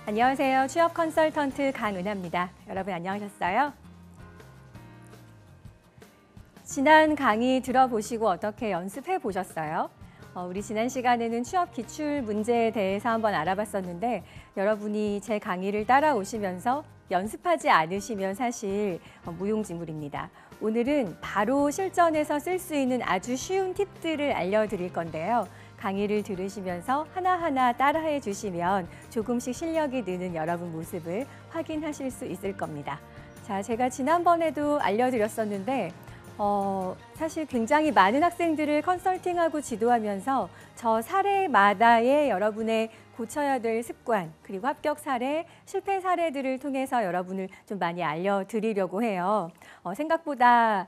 안녕하세요. 취업 컨설턴트 강은하입니다. 여러분 안녕하셨어요? 지난 강의 들어보시고 어떻게 연습해 보셨어요? 우리 지난 시간에는 취업 기출 문제에 대해서 한번 알아봤었는데 여러분이 제 강의를 따라오시면서 연습하지 않으시면 사실 무용지물입니다. 오늘은 바로 실전에서 쓸 수 있는 아주 쉬운 팁들을 알려드릴 건데요. 강의를 들으시면서 하나하나 따라해 주시면 조금씩 실력이 느는 여러분 모습을 확인하실 수 있을 겁니다. 자, 제가 지난번에도 알려드렸었는데 사실 굉장히 많은 학생들을 컨설팅하고 지도하면서 저 사례마다의 여러분의 고쳐야 될 습관, 그리고 합격 사례, 실패 사례들을 통해서 여러분을 좀 많이 알려드리려고 해요. 생각보다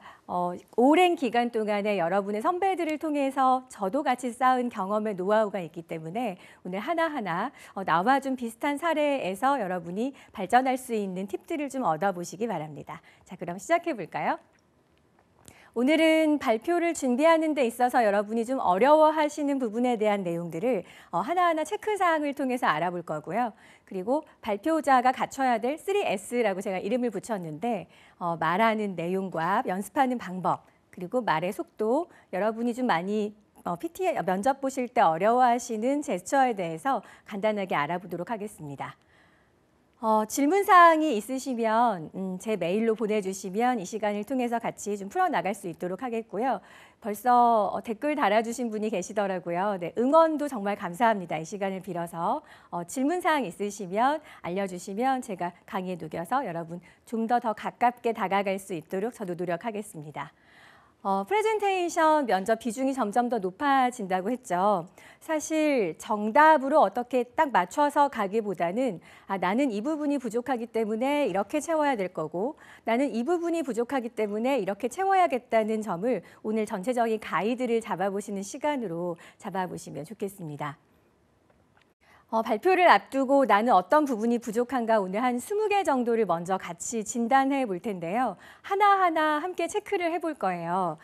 오랜 기간 동안에 여러분의 선배들을 통해서 저도 같이 쌓은 경험의 노하우가 있기 때문에 오늘 하나하나 나와 좀 비슷한 사례에서 여러분이 발전할 수 있는 팁들을 좀 얻어보시기 바랍니다. 자, 그럼 시작해 볼까요? 오늘은 발표를 준비하는 데 있어서 여러분이 좀 어려워하시는 부분에 대한 내용들을 하나하나 체크사항을 통해서 알아볼 거고요. 그리고 발표자가 갖춰야 될 3S라고 제가 이름을 붙였는데 말하는 내용과 연습하는 방법, 그리고 말의 속도, 여러분이 좀 많이 PT 면접 보실 때 어려워하시는 제스처에 대해서 간단하게 알아보도록 하겠습니다. 질문사항이 있으시면 제 메일로 보내주시면 이 시간을 통해서 같이 좀 풀어나갈 수 있도록 하겠고요. 벌써 댓글 달아주신 분이 계시더라고요. 네, 응원도 정말 감사합니다. 이 시간을 빌어서 질문사항 있으시면 알려주시면 제가 강의에 녹여서 여러분 좀 더 가깝게 다가갈 수 있도록 저도 노력하겠습니다. 프레젠테이션 면접 비중이 점점 더 높아진다고 했죠. 사실 정답으로 어떻게 딱 맞춰서 가기보다는 나는 이 부분이 부족하기 때문에 이렇게 채워야 될 거고 나는 이 부분이 부족하기 때문에 이렇게 채워야겠다는 점을 오늘 전체적인 가이드를 잡아보시는 시간으로 잡아보시면 좋겠습니다. 발표를 앞두고 나는 어떤 부분이 부족한가 오늘 한 20개 정도를 먼저 같이 진단해 볼 텐데요. 하나하나 함께 체크를 해볼 거예요.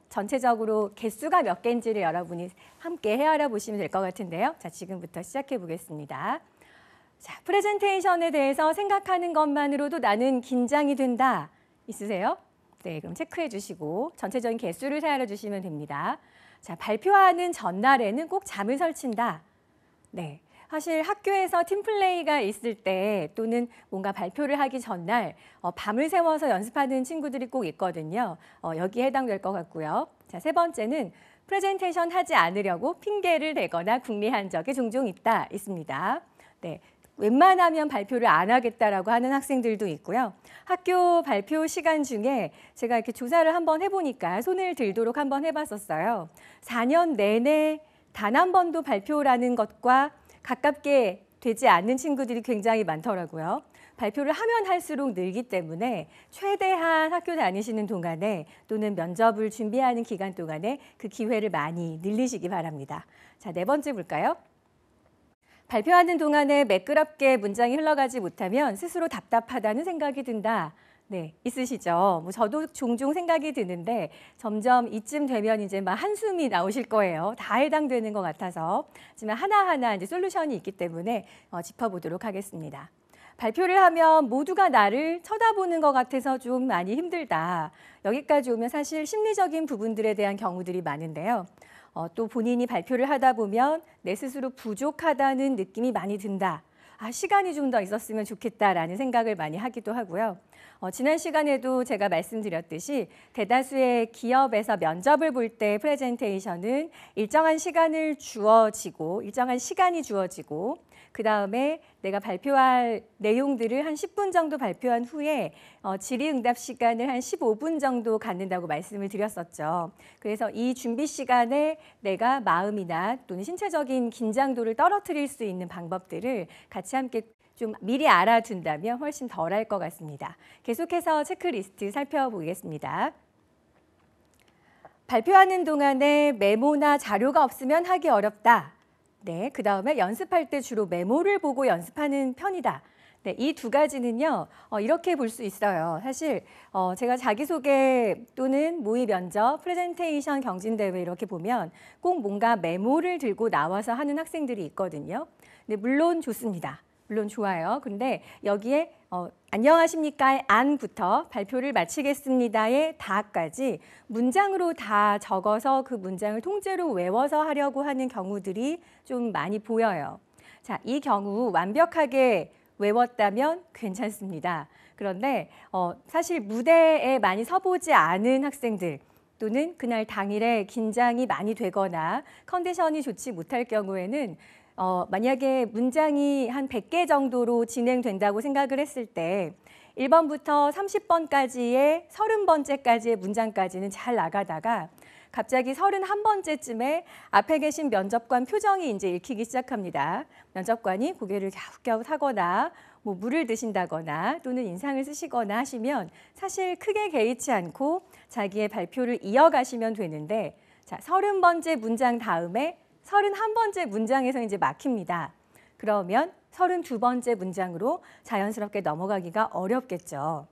전체적으로 개수가 몇 개인지를 여러분이 함께 헤아려 보시면 될 것 같은데요. 자, 지금부터 시작해 보겠습니다. 자, 프레젠테이션에 대해서 생각하는 것만으로도 나는 긴장이 된다. 있으세요? 네, 그럼 체크해 주시고 전체적인 개수를 헤아려 주시면 됩니다. 자, 발표하는 전날에는 꼭 잠을 설친다. 네. 사실 학교에서 팀플레이가 있을 때 또는 뭔가 발표를 하기 전날 밤을 새워서 연습하는 친구들이 꼭 있거든요. 여기에 해당될 것 같고요. 자, 세 번째는 프레젠테이션 하지 않으려고 핑계를 대거나 궁리한 적이 종종 있습니다. 네. 웬만하면 발표를 안 하겠다라고 하는 학생들도 있고요. 학교 발표 시간 중에 제가 이렇게 조사를 한번 해보니까 손을 들도록 한번 해봤었어요. 4년 내내 단 한 번도 발표라는 것과 가깝게 되지 않는 친구들이 굉장히 많더라고요. 발표를 하면 할수록 늘기 때문에 최대한 학교 다니시는 동안에 또는 면접을 준비하는 기간 동안에 그 기회를 많이 늘리시기 바랍니다. 자, 네 번째 볼까요? 발표하는 동안에 매끄럽게 문장이 흘러가지 못하면 스스로 답답하다는 생각이 든다. 네, 있으시죠? 저도 종종 생각이 드는데 점점 이쯤 되면 이제 막 한숨이 나오실 거예요. 다 해당되는 것 같아서. 하지만 하나하나 이제 솔루션이 있기 때문에 짚어보도록 하겠습니다. 발표를 하면 모두가 나를 쳐다보는 것 같아서 좀 많이 힘들다. 여기까지 오면 사실 심리적인 부분들에 대한 경우들이 많은데요. 또 본인이 발표를 하다 보면 내 스스로 부족하다는 느낌이 많이 든다. 시간이 좀 더 있었으면 좋겠다라는 생각을 많이 하기도 하고요. 지난 시간에도 제가 말씀드렸듯이 대다수의 기업에서 면접을 볼 때 프레젠테이션은 일정한 시간이 주어지고 그다음에 내가 발표할 내용들을 한 10분 정도 발표한 후에 질의응답 시간을 한 15분 정도 갖는다고 말씀을 드렸었죠. 그래서 이 준비 시간에 내가 마음이나 또는 신체적인 긴장도를 떨어뜨릴 수 있는 방법들을 같이 함께 좀 미리 알아둔다면 훨씬 덜할 것 같습니다. 계속해서 체크리스트 살펴보겠습니다. 발표하는 동안에 메모나 자료가 없으면 하기 어렵다. 네, 그 다음에 연습할 때 주로 메모를 보고 연습하는 편이다. 네, 이 두 가지는요, 이렇게 볼 수 있어요. 사실 제가 자기소개 또는 모의 면접, 프레젠테이션 경진대회 이렇게 보면 꼭 뭔가 메모를 들고 나와서 하는 학생들이 있거든요. 네, 물론 좋습니다. 물론 좋아요. 근데 여기에 안녕하십니까의 안부터 발표를 마치겠습니다의 다까지 문장으로 다 적어서 그 문장을 통째로 외워서 하려고 하는 경우들이 좀 많이 보여요. 자, 이 경우 완벽하게 외웠다면 괜찮습니다. 그런데 사실 무대에 많이 서보지 않은 학생들 또는 그날 당일에 긴장이 많이 되거나 컨디션이 좋지 못할 경우에는 만약에 문장이 한 100개 정도로 진행된다고 생각을 했을 때 1번부터 30번까지의 30번째까지의 문장까지는 잘 나가다가 갑자기 31번째쯤에 앞에 계신 면접관 표정이 이제 읽히기 시작합니다. 면접관이 고개를 갸웃갸웃하거나 뭐 물을 드신다거나 또는 인상을 쓰시거나 하시면 사실 크게 개의치 않고 자기의 발표를 이어가시면 되는데 자, 30번째 문장 다음에 31번째 문장에서 이제 막힙니다. 그러면 32번째 문장으로 자연스럽게 넘어가기가 어렵겠죠.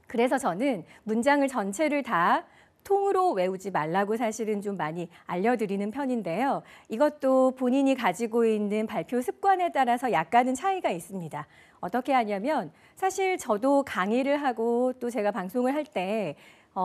그래서 저는 문장을 전체를 다 통으로 외우지 말라고 사실은 좀 많이 알려드리는 편인데요. 이것도 본인이 가지고 있는 발표 습관에 따라서 약간은 차이가 있습니다. 어떻게 하냐면 사실 저도 강의를 하고 또 제가 방송을 할 때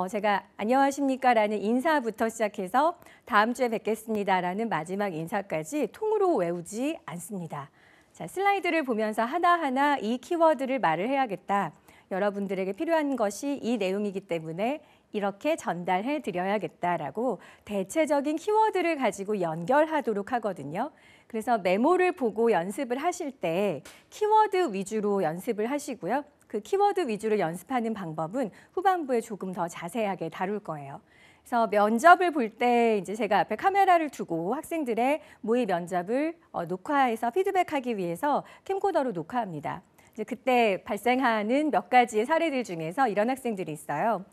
제가 안녕하십니까 라는 인사부터 시작해서 다음 주에 뵙겠습니다라는 마지막 인사까지 통으로 외우지 않습니다. 자, 슬라이드를 보면서 하나하나 이 키워드를 말을 해야겠다. 여러분들에게 필요한 것이 이 내용이기 때문에 이렇게 전달해 드려야겠다라고 대체적인 키워드를 가지고 연결하도록 하거든요. 그래서 메모를 보고 연습을 하실 때 키워드 위주로 연습을 하시고요. 그 키워드 위주로 연습하는 방법은 후반부에 조금 더 자세하게 다룰 거예요. 그래서 면접을 볼 때 이제 제가 앞에 카메라를 두고 학생들의 모의 면접을 녹화해서 피드백하기 위해서 캠코더로 녹화합니다. 이제 그때 발생하는 몇 가지의 사례들 중에서 이런 학생들이 있어요.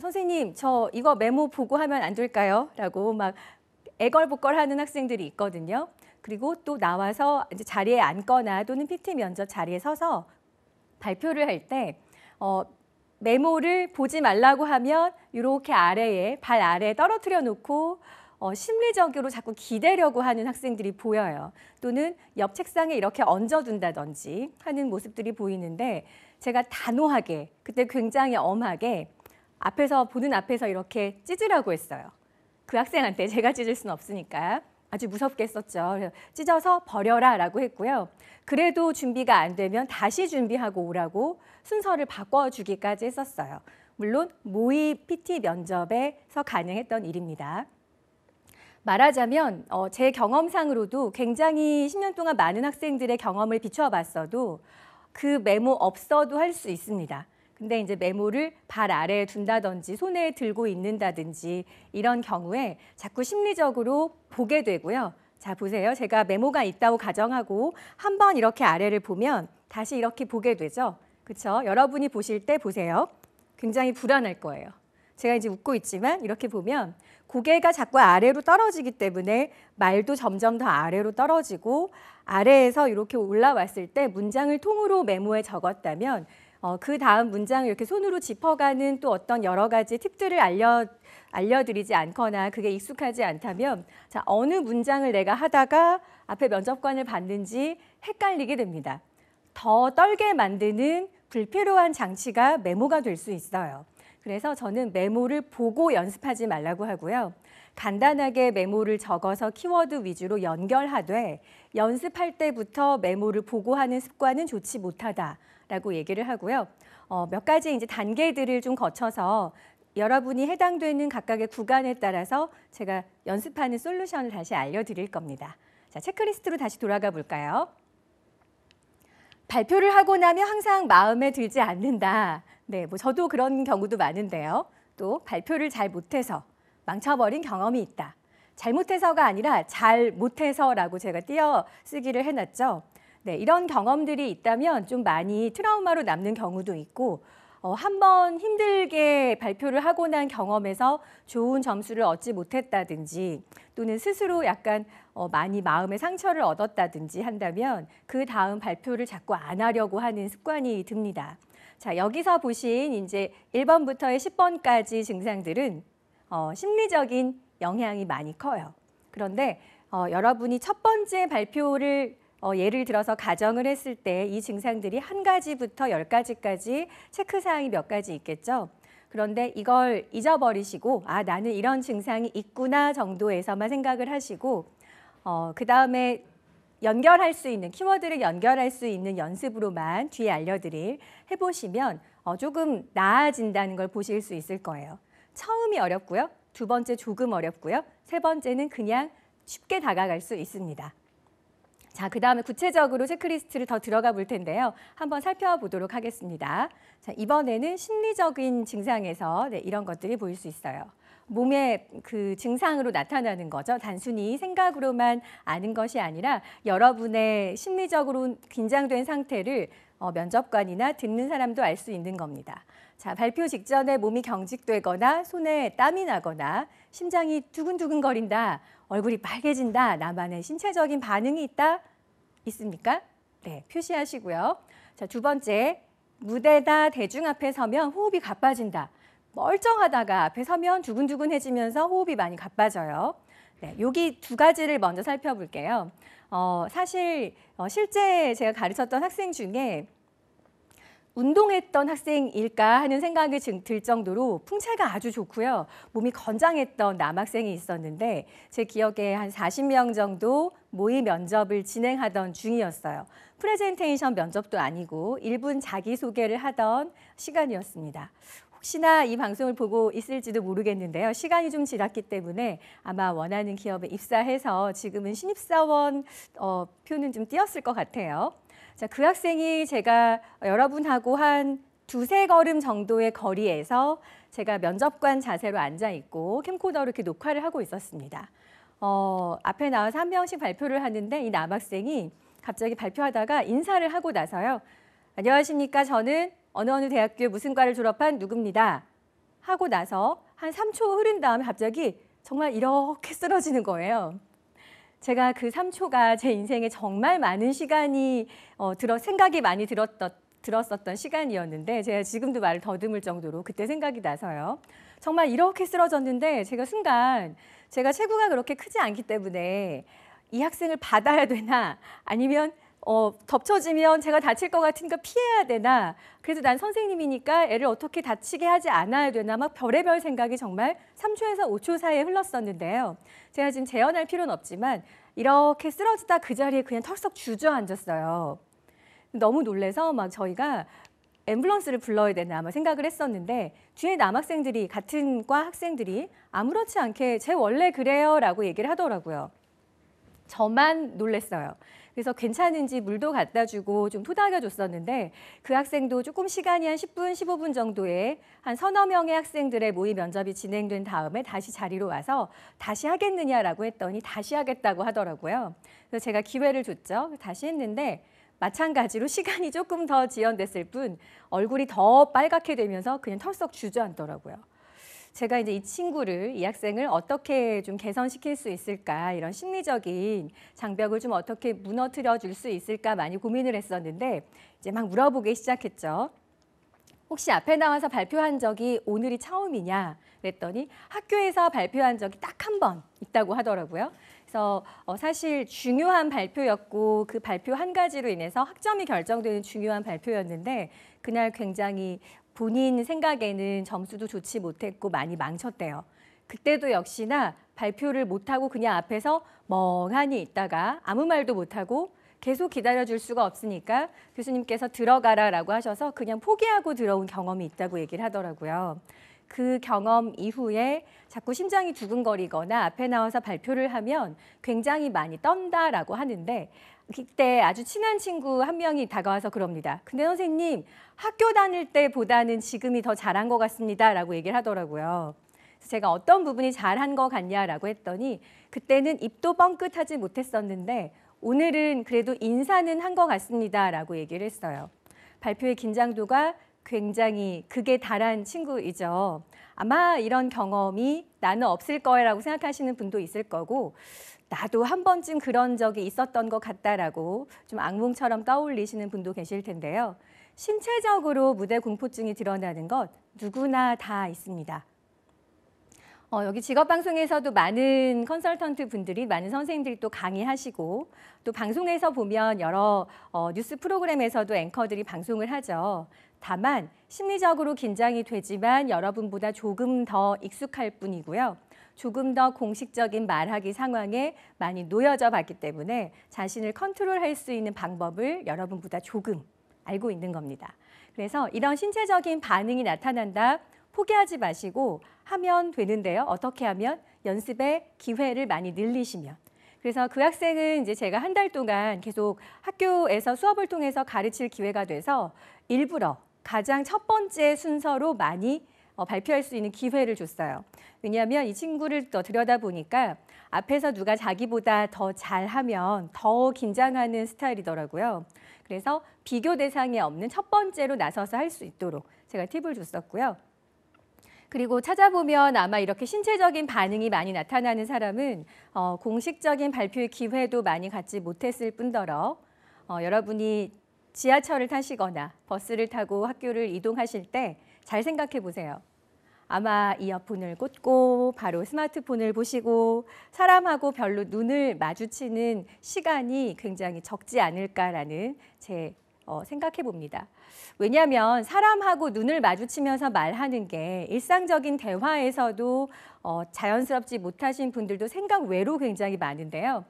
선생님, 저 이거 메모 보고 하면 안 될까요? 라고 막 애걸복걸하는 학생들이 있거든요. 그리고 또 나와서 이제 자리에 앉거나 또는 PT 면접 자리에 서서 발표를 할 때 메모를 보지 말라고 하면 이렇게 아래에 발 아래에 떨어뜨려 놓고 심리적으로 자꾸 기대려고 하는 학생들이 보여요. 또는 옆 책상에 이렇게 얹어둔다든지 하는 모습들이 보이는데 제가 단호하게 그때 굉장히 엄하게 보는 앞에서 이렇게 찢으라고 했어요. 그 학생한테 제가 찢을 수는 없으니까 아주 무섭게 했었죠. 찢어서 버려라 라고 했고요. 그래도 준비가 안 되면 다시 준비하고 오라고 순서를 바꿔주기까지 했었어요. 물론 모의 PT 면접에서 가능했던 일입니다. 말하자면 제 경험상으로도 굉장히 10년 동안 많은 학생들의 경험을 비춰봤어도 그 메모 없어도 할 수 있습니다. 근데 이제 메모를 발 아래에 둔다든지 손에 들고 있는다든지 이런 경우에 자꾸 심리적으로 보게 되고요. 자, 보세요. 제가 메모가 있다고 가정하고 한번 이렇게 아래를 보면 다시 이렇게 보게 되죠. 그렇죠? 여러분이 보실 때 보세요. 굉장히 불안할 거예요. 제가 이제 웃고 있지만 이렇게 보면 고개가 자꾸 아래로 떨어지기 때문에 말도 점점 더 아래로 떨어지고 아래에서 이렇게 올라왔을 때 문장을 통으로 메모에 적었다면 그 다음 문장을 이렇게 손으로 짚어가는 또 어떤 여러 가지 팁들을 알려드리지 않거나 그게 익숙하지 않다면 자, 어느 문장을 내가 하다가 앞에 면접관을 봤는지 헷갈리게 됩니다. 더 떨게 만드는 불필요한 장치가 메모가 될 수 있어요. 그래서 저는 메모를 보고 연습하지 말라고 하고요. 간단하게 메모를 적어서 키워드 위주로 연결하되 연습할 때부터 메모를 보고 하는 습관은 좋지 못하다라고 얘기를 하고요. 몇 가지 이제 단계들을 좀 거쳐서 여러분이 해당되는 각각의 구간에 따라서 제가 연습하는 솔루션을 다시 알려드릴 겁니다. 자, 체크리스트로 다시 돌아가 볼까요? 발표를 하고 나면 항상 마음에 들지 않는다. 네, 뭐 저도 그런 경우도 많은데요. 또 발표를 잘 못해서 망쳐버린 경험이 있다. 잘못해서가 아니라 잘 못해서라고 제가 띄어쓰기를 해놨죠. 네, 이런 경험들이 있다면 좀 많이 트라우마로 남는 경우도 있고 한번 힘들게 발표를 하고 난 경험에서 좋은 점수를 얻지 못했다든지 또는 스스로 약간 많이 마음의 상처를 얻었다든지 한다면 그 다음 발표를 자꾸 안 하려고 하는 습관이 듭니다. 자, 여기서 보신 이제 1번부터 10번까지 증상들은 심리적인 영향이 많이 커요. 그런데 여러분이 첫 번째 발표를 예를 들어서 가정을 했을 때 이 증상들이 한 가지부터 10가지까지 체크사항이 몇 가지 있겠죠. 그런데 이걸 잊어버리시고 나는 이런 증상이 있구나 정도에서만 생각을 하시고 그 다음에 연결할 수 있는 키워드를 연결할 수 있는 연습으로만 뒤에 알려드릴 해보시면 조금 나아진다는 걸 보실 수 있을 거예요. 처음이 어렵고요. 두 번째 조금 어렵고요. 세 번째는 그냥 쉽게 다가갈 수 있습니다. 자, 그 다음에 구체적으로 체크리스트를 더 들어가 볼 텐데요. 한번 살펴보도록 하겠습니다. 자, 이번에는 심리적인 증상에서 이런 것들이 보일 수 있어요. 몸의 그 증상으로 나타나는 거죠. 단순히 생각으로만 아는 것이 아니라 여러분의 심리적으로 긴장된 상태를 면접관이나 듣는 사람도 알 수 있는 겁니다. 자, 발표 직전에 몸이 경직되거나 손에 땀이 나거나 심장이 두근두근거린다, 얼굴이 빨개진다, 나만의 신체적인 반응이 있습니까? 네, 표시하시고요. 자, 두 번째, 무대나 대중 앞에 서면 호흡이 가빠진다. 멀쩡하다가 앞에 서면 두근두근해지면서 호흡이 많이 가빠져요. 네, 여기 두 가지를 먼저 살펴볼게요. 사실 실제 제가 가르쳤던 학생 중에 운동했던 학생일까 하는 생각이 들 정도로 풍채가 아주 좋고요. 몸이 건장했던 남학생이 있었는데 제 기억에 한 40명 정도 모의 면접을 진행하던 중이었어요. 프레젠테이션 면접도 아니고 1분 자기소개를 하던 시간이었습니다. 혹시나 이 방송을 보고 있을지도 모르겠는데요. 시간이 좀 지났기 때문에 아마 원하는 기업에 입사해서 지금은 신입사원 표는 좀 띄었을 것 같아요. 자, 그 학생이 제가 여러분하고 한 두세 걸음 정도의 거리에서 제가 면접관 자세로 앉아 있고 캠코더로 이렇게 녹화를 하고 있었습니다. 앞에 나와서 한 명씩 발표를 하는데 이 남학생이 갑자기 발표하다가 인사를 하고 나서요. 안녕하십니까. 저는 어느 대학교 무슨 과를 졸업한 누구입니다. 하고 나서 한 3초 흐른 다음에 갑자기 정말 이렇게 쓰러지는 거예요. 제가 그 3초가 제 인생에 정말 많은 시간이 생각이 많이 들었었던 시간이었는데 제가 지금도 말을 더듬을 정도로 그때 생각이 나서요. 정말 이렇게 쓰러졌는데 제가 순간 제가 체구가 그렇게 크지 않기 때문에 이 학생을 받아야 되나 아니면 덮쳐지면 제가 다칠 것 같으니까 피해야 되나 그래도 난 선생님이니까 애를 어떻게 다치게 하지 않아야 되나 막 별의별 생각이 정말 3초에서 5초 사이에 흘렀었는데요. 제가 지금 재현할 필요는 없지만 이렇게 쓰러지다 그 자리에 그냥 털썩 주저앉았어요. 너무 놀라서 막 저희가 앰뷸런스를 불러야 되나 아마 생각을 했었는데 뒤에 남학생들이 같은 과 학생들이 아무렇지 않게 제 원래 그래요 라고 얘기를 하더라고요. 저만 놀랐어요. 그래서 괜찮은지 물도 갖다 주고 좀 토닥여줬었는데 그 학생도 조금 시간이 한 10분, 15분 정도에 한 서너 명의 학생들의 모의 면접이 진행된 다음에 다시 자리로 와서 다시 하겠느냐라고 했더니 다시 하겠다고 하더라고요. 그래서 제가 기회를 줬죠. 다시 했는데 마찬가지로 시간이 조금 더 지연됐을 뿐 얼굴이 더 빨갛게 되면서 그냥 털썩 주저앉더라고요. 제가 이제 이 학생을 어떻게 좀 개선시킬 수 있을까, 이런 심리적인 장벽을 좀 어떻게 무너뜨려 줄 수 있을까 많이 고민을 했었는데 이제 막 물어보기 시작했죠. 혹시 앞에 나와서 발표한 적이 오늘이 처음이냐 그랬더니 학교에서 발표한 적이 딱 한 번 있다고 하더라고요. 그래서 사실 중요한 발표였고 그 발표 한 가지로 인해서 학점이 결정되는 중요한 발표였는데 그날 굉장히 본인 생각에는 점수도 좋지 못했고 많이 망쳤대요. 그때도 역시나 발표를 못하고 그냥 앞에서 멍하니 있다가 아무 말도 못하고 계속 기다려줄 수가 없으니까 교수님께서 들어가라라고 하셔서 그냥 포기하고 들어온 경험이 있다고 얘기를 하더라고요. 그 경험 이후에 자꾸 심장이 두근거리거나 앞에 나와서 발표를 하면 굉장히 많이 떤다라고 하는데 그때 아주 친한 친구 한 명이 다가와서 그럽니다. 근데 선생님, 학교 다닐 때보다는 지금이 더 잘한 것 같습니다 라고 얘기를 하더라고요. 그래서 제가 어떤 부분이 잘한 것 같냐라고 했더니 그때는 입도 뻥끗하지 못했었는데 오늘은 그래도 인사는 한 것 같습니다 라고 얘기를 했어요. 발표의 긴장도가 굉장히 극에 달한 친구이죠. 아마 이런 경험이 나는 없을 거라고 생각하시는 분도 있을 거고 나도 한 번쯤 그런 적이 있었던 것 같다라고 좀 악몽처럼 떠올리시는 분도 계실 텐데요. 신체적으로 무대 공포증이 드러나는 것 누구나 다 있습니다. 여기 직업방송에서도 많은 컨설턴트 분들이, 많은 선생님들이 또 강의하시고, 또 방송에서 보면 여러 뉴스 프로그램에서도 앵커들이 방송을 하죠. 다만 심리적으로 긴장이 되지만 여러분보다 조금 더 익숙할 뿐이고요. 조금 더 공식적인 말하기 상황에 많이 놓여져 봤기 때문에 자신을 컨트롤할 수 있는 방법을 여러분보다 조금 알고 있는 겁니다. 그래서 이런 신체적인 반응이 나타난다, 포기하지 마시고 하면 되는데요. 어떻게 하면? 연습의 기회를 많이 늘리시면. 그래서 그 학생은 이제 제가 한 달 동안 계속 학교에서 수업을 통해서 가르칠 기회가 돼서 일부러 가장 첫 번째 순서로 많이 발표할 수 있는 기회를 줬어요. 왜냐하면 이 친구를 더 들여다보니까 앞에서 누가 자기보다 더 잘하면 더 긴장하는 스타일이더라고요. 그래서 비교 대상이 없는 첫 번째로 나서서 할 수 있도록 제가 팁을 줬었고요. 그리고 찾아보면 아마 이렇게 신체적인 반응이 많이 나타나는 사람은 공식적인 발표의 기회도 많이 갖지 못했을 뿐더러 여러분이 지하철을 타시거나 버스를 타고 학교를 이동하실 때 잘 생각해 보세요. 아마 이어폰을 꽂고 바로 스마트폰을 보시고 사람하고 별로 눈을 마주치는 시간이 굉장히 적지 않을까라는 제 생각해 봅니다. 왜냐하면 사람하고 눈을 마주치면서 말하는 게 일상적인 대화에서도 자연스럽지 못하신 분들도 생각 외로 굉장히 많은데요.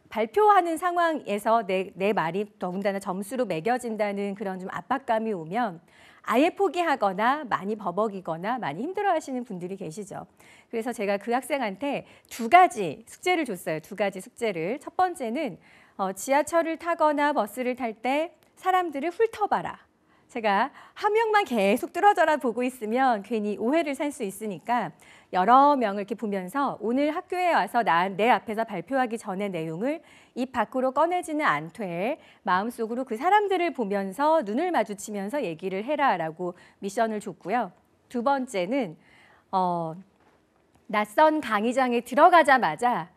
발표하는 상황에서 내 말이 더군다나 점수로 매겨진다는 그런 좀 압박감이 오면 아예 포기하거나 많이 버벅이거나 많이 힘들어하시는 분들이 계시죠. 그래서 제가 그 학생한테 두 가지 숙제를 줬어요. 두 가지 숙제를. 첫 번째는 지하철을 타거나 버스를 탈 때 사람들을 훑어봐라. 제가 한 명만 계속 뚫어져라 보고 있으면 괜히 오해를 살 수 있으니까 여러 명을 이렇게 보면서 오늘 학교에 와서 내 앞에서 발표하기 전의 내용을 입 밖으로 꺼내지는 않되 마음속으로 그 사람들을 보면서 눈을 마주치면서 얘기를 해라라고 미션을 줬고요. 두 번째는 낯선 강의장에 들어가자마자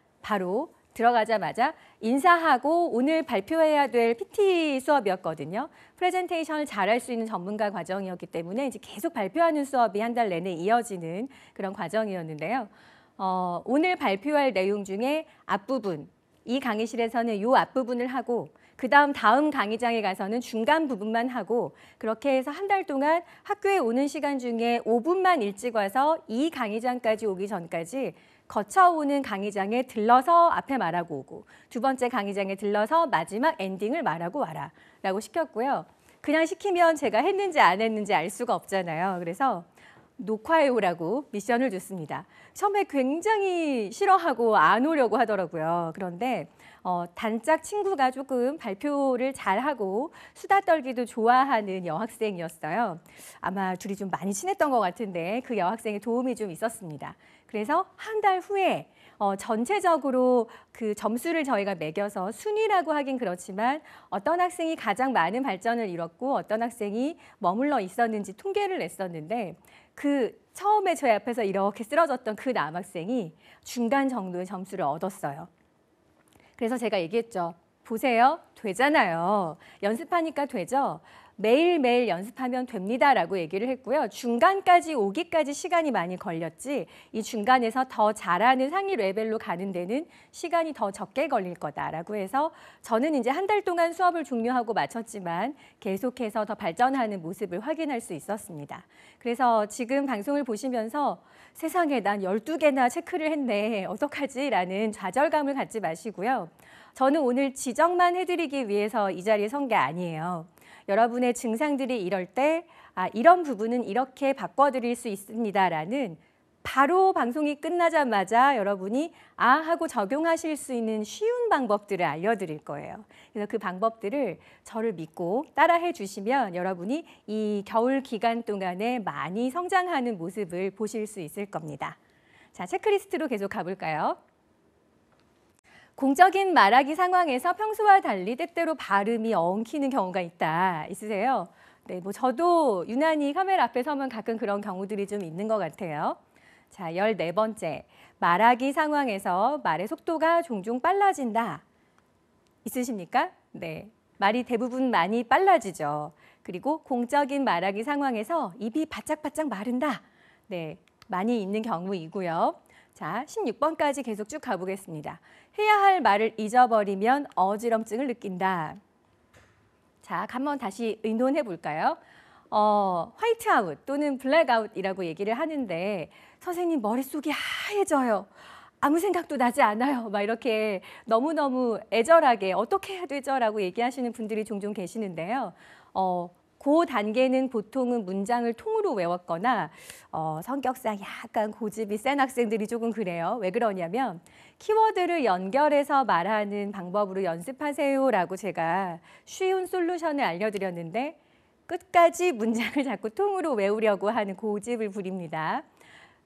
인사하고 오늘 발표해야 될 PT 수업이었거든요. 프레젠테이션을 잘할 수 있는 전문가 과정이었기 때문에 이제 계속 발표하는 수업이 한 달 내내 이어지는 그런 과정이었는데요. 오늘 발표할 내용 중에 앞부분, 이 강의실에서는 이 앞부분을 하고 다음 강의장에 가서는 중간 부분만 하고 그렇게 해서 한 달 동안 학교에 오는 시간 중에 5분만 일찍 와서 이 강의장까지 오기 전까지 거쳐오는 강의장에 들러서 앞에 말하고 오고 두 번째 강의장에 들러서 마지막 엔딩을 말하고 와라 라고 시켰고요. 그냥 시키면 제가 했는지 안 했는지 알 수가 없잖아요. 그래서 녹화해 오라고 미션을 줬습니다. 처음에 굉장히 싫어하고 안 오려고 하더라고요. 그런데 단짝 친구가 조금 발표를 잘하고 수다 떨기도 좋아하는 여학생이었어요. 아마 둘이 좀 많이 친했던 것 같은데 그 여학생의 도움이 좀 있었습니다. 그래서 한 달 후에 전체적으로 그 점수를 저희가 매겨서 순위라고 하긴 그렇지만 어떤 학생이 가장 많은 발전을 이뤘고 어떤 학생이 머물러 있었는지 통계를 냈었는데 그 처음에 저희 앞에서 이렇게 쓰러졌던 그 남학생이 중간 정도의 점수를 얻었어요. 그래서 제가 얘기했죠. 보세요. 되잖아요. 연습하니까 되죠. 매일매일 연습하면 됩니다라고 얘기를 했고요. 중간까지 오기까지 시간이 많이 걸렸지 이 중간에서 더 잘하는 상위 레벨로 가는 데는 시간이 더 적게 걸릴 거다라고 해서 저는 이제 한 달 동안 수업을 종료하고 마쳤지만 계속해서 더 발전하는 모습을 확인할 수 있었습니다. 그래서 지금 방송을 보시면서 세상에 난 12개나 체크를 했네. 어떡하지? 라는 좌절감을 갖지 마시고요. 저는 오늘 지적만 해드리기 위해서 이 자리에 선 게 아니에요. 여러분의 증상들이 이럴 때 이런 부분은 이렇게 바꿔드릴 수 있습니다라는 바로 방송이 끝나자마자 여러분이 하고 적용하실 수 있는 쉬운 방법들을 알려드릴 거예요. 그래서 그 방법들을 저를 믿고 따라해 주시면 여러분이 이 겨울 기간 동안에 많이 성장하는 모습을 보실 수 있을 겁니다. 자, 체크리스트로 계속 가볼까요? 공적인 말하기 상황에서 평소와 달리 때때로 발음이 엉키는 경우가 있으세요? 네, 저도 유난히 카메라 앞에 서면 가끔 그런 경우들이 좀 있는 것 같아요. 자, 14번째. 말하기 상황에서 말의 속도가 종종 빨라진다. 있으십니까? 네, 말이 대부분 많이 빨라지죠. 그리고 공적인 말하기 상황에서 입이 바짝바짝 마른다. 네, 많이 있는 경우이고요. 자, 16번까지 계속 쭉 가보겠습니다. 해야 할 말을 잊어버리면 어지럼증을 느낀다. 자, 한번 다시 의논해 볼까요? 화이트아웃 또는 블랙아웃이라고 얘기를 하는데 선생님 머릿속이 하얘져요. 아무 생각도 나지 않아요. 막 이렇게 너무너무 애절하게 어떻게 해야 되죠? 라고 얘기하시는 분들이 종종 계시는데요. 그 단계는 보통은 문장을 통으로 외웠거나 성격상 약간 고집이 센 학생들이 조금 그래요. 왜 그러냐면 키워드를 연결해서 말하는 방법으로 연습하세요라고 제가 쉬운 솔루션을 알려드렸는데 끝까지 문장을 자꾸 통으로 외우려고 하는 고집을 부립니다.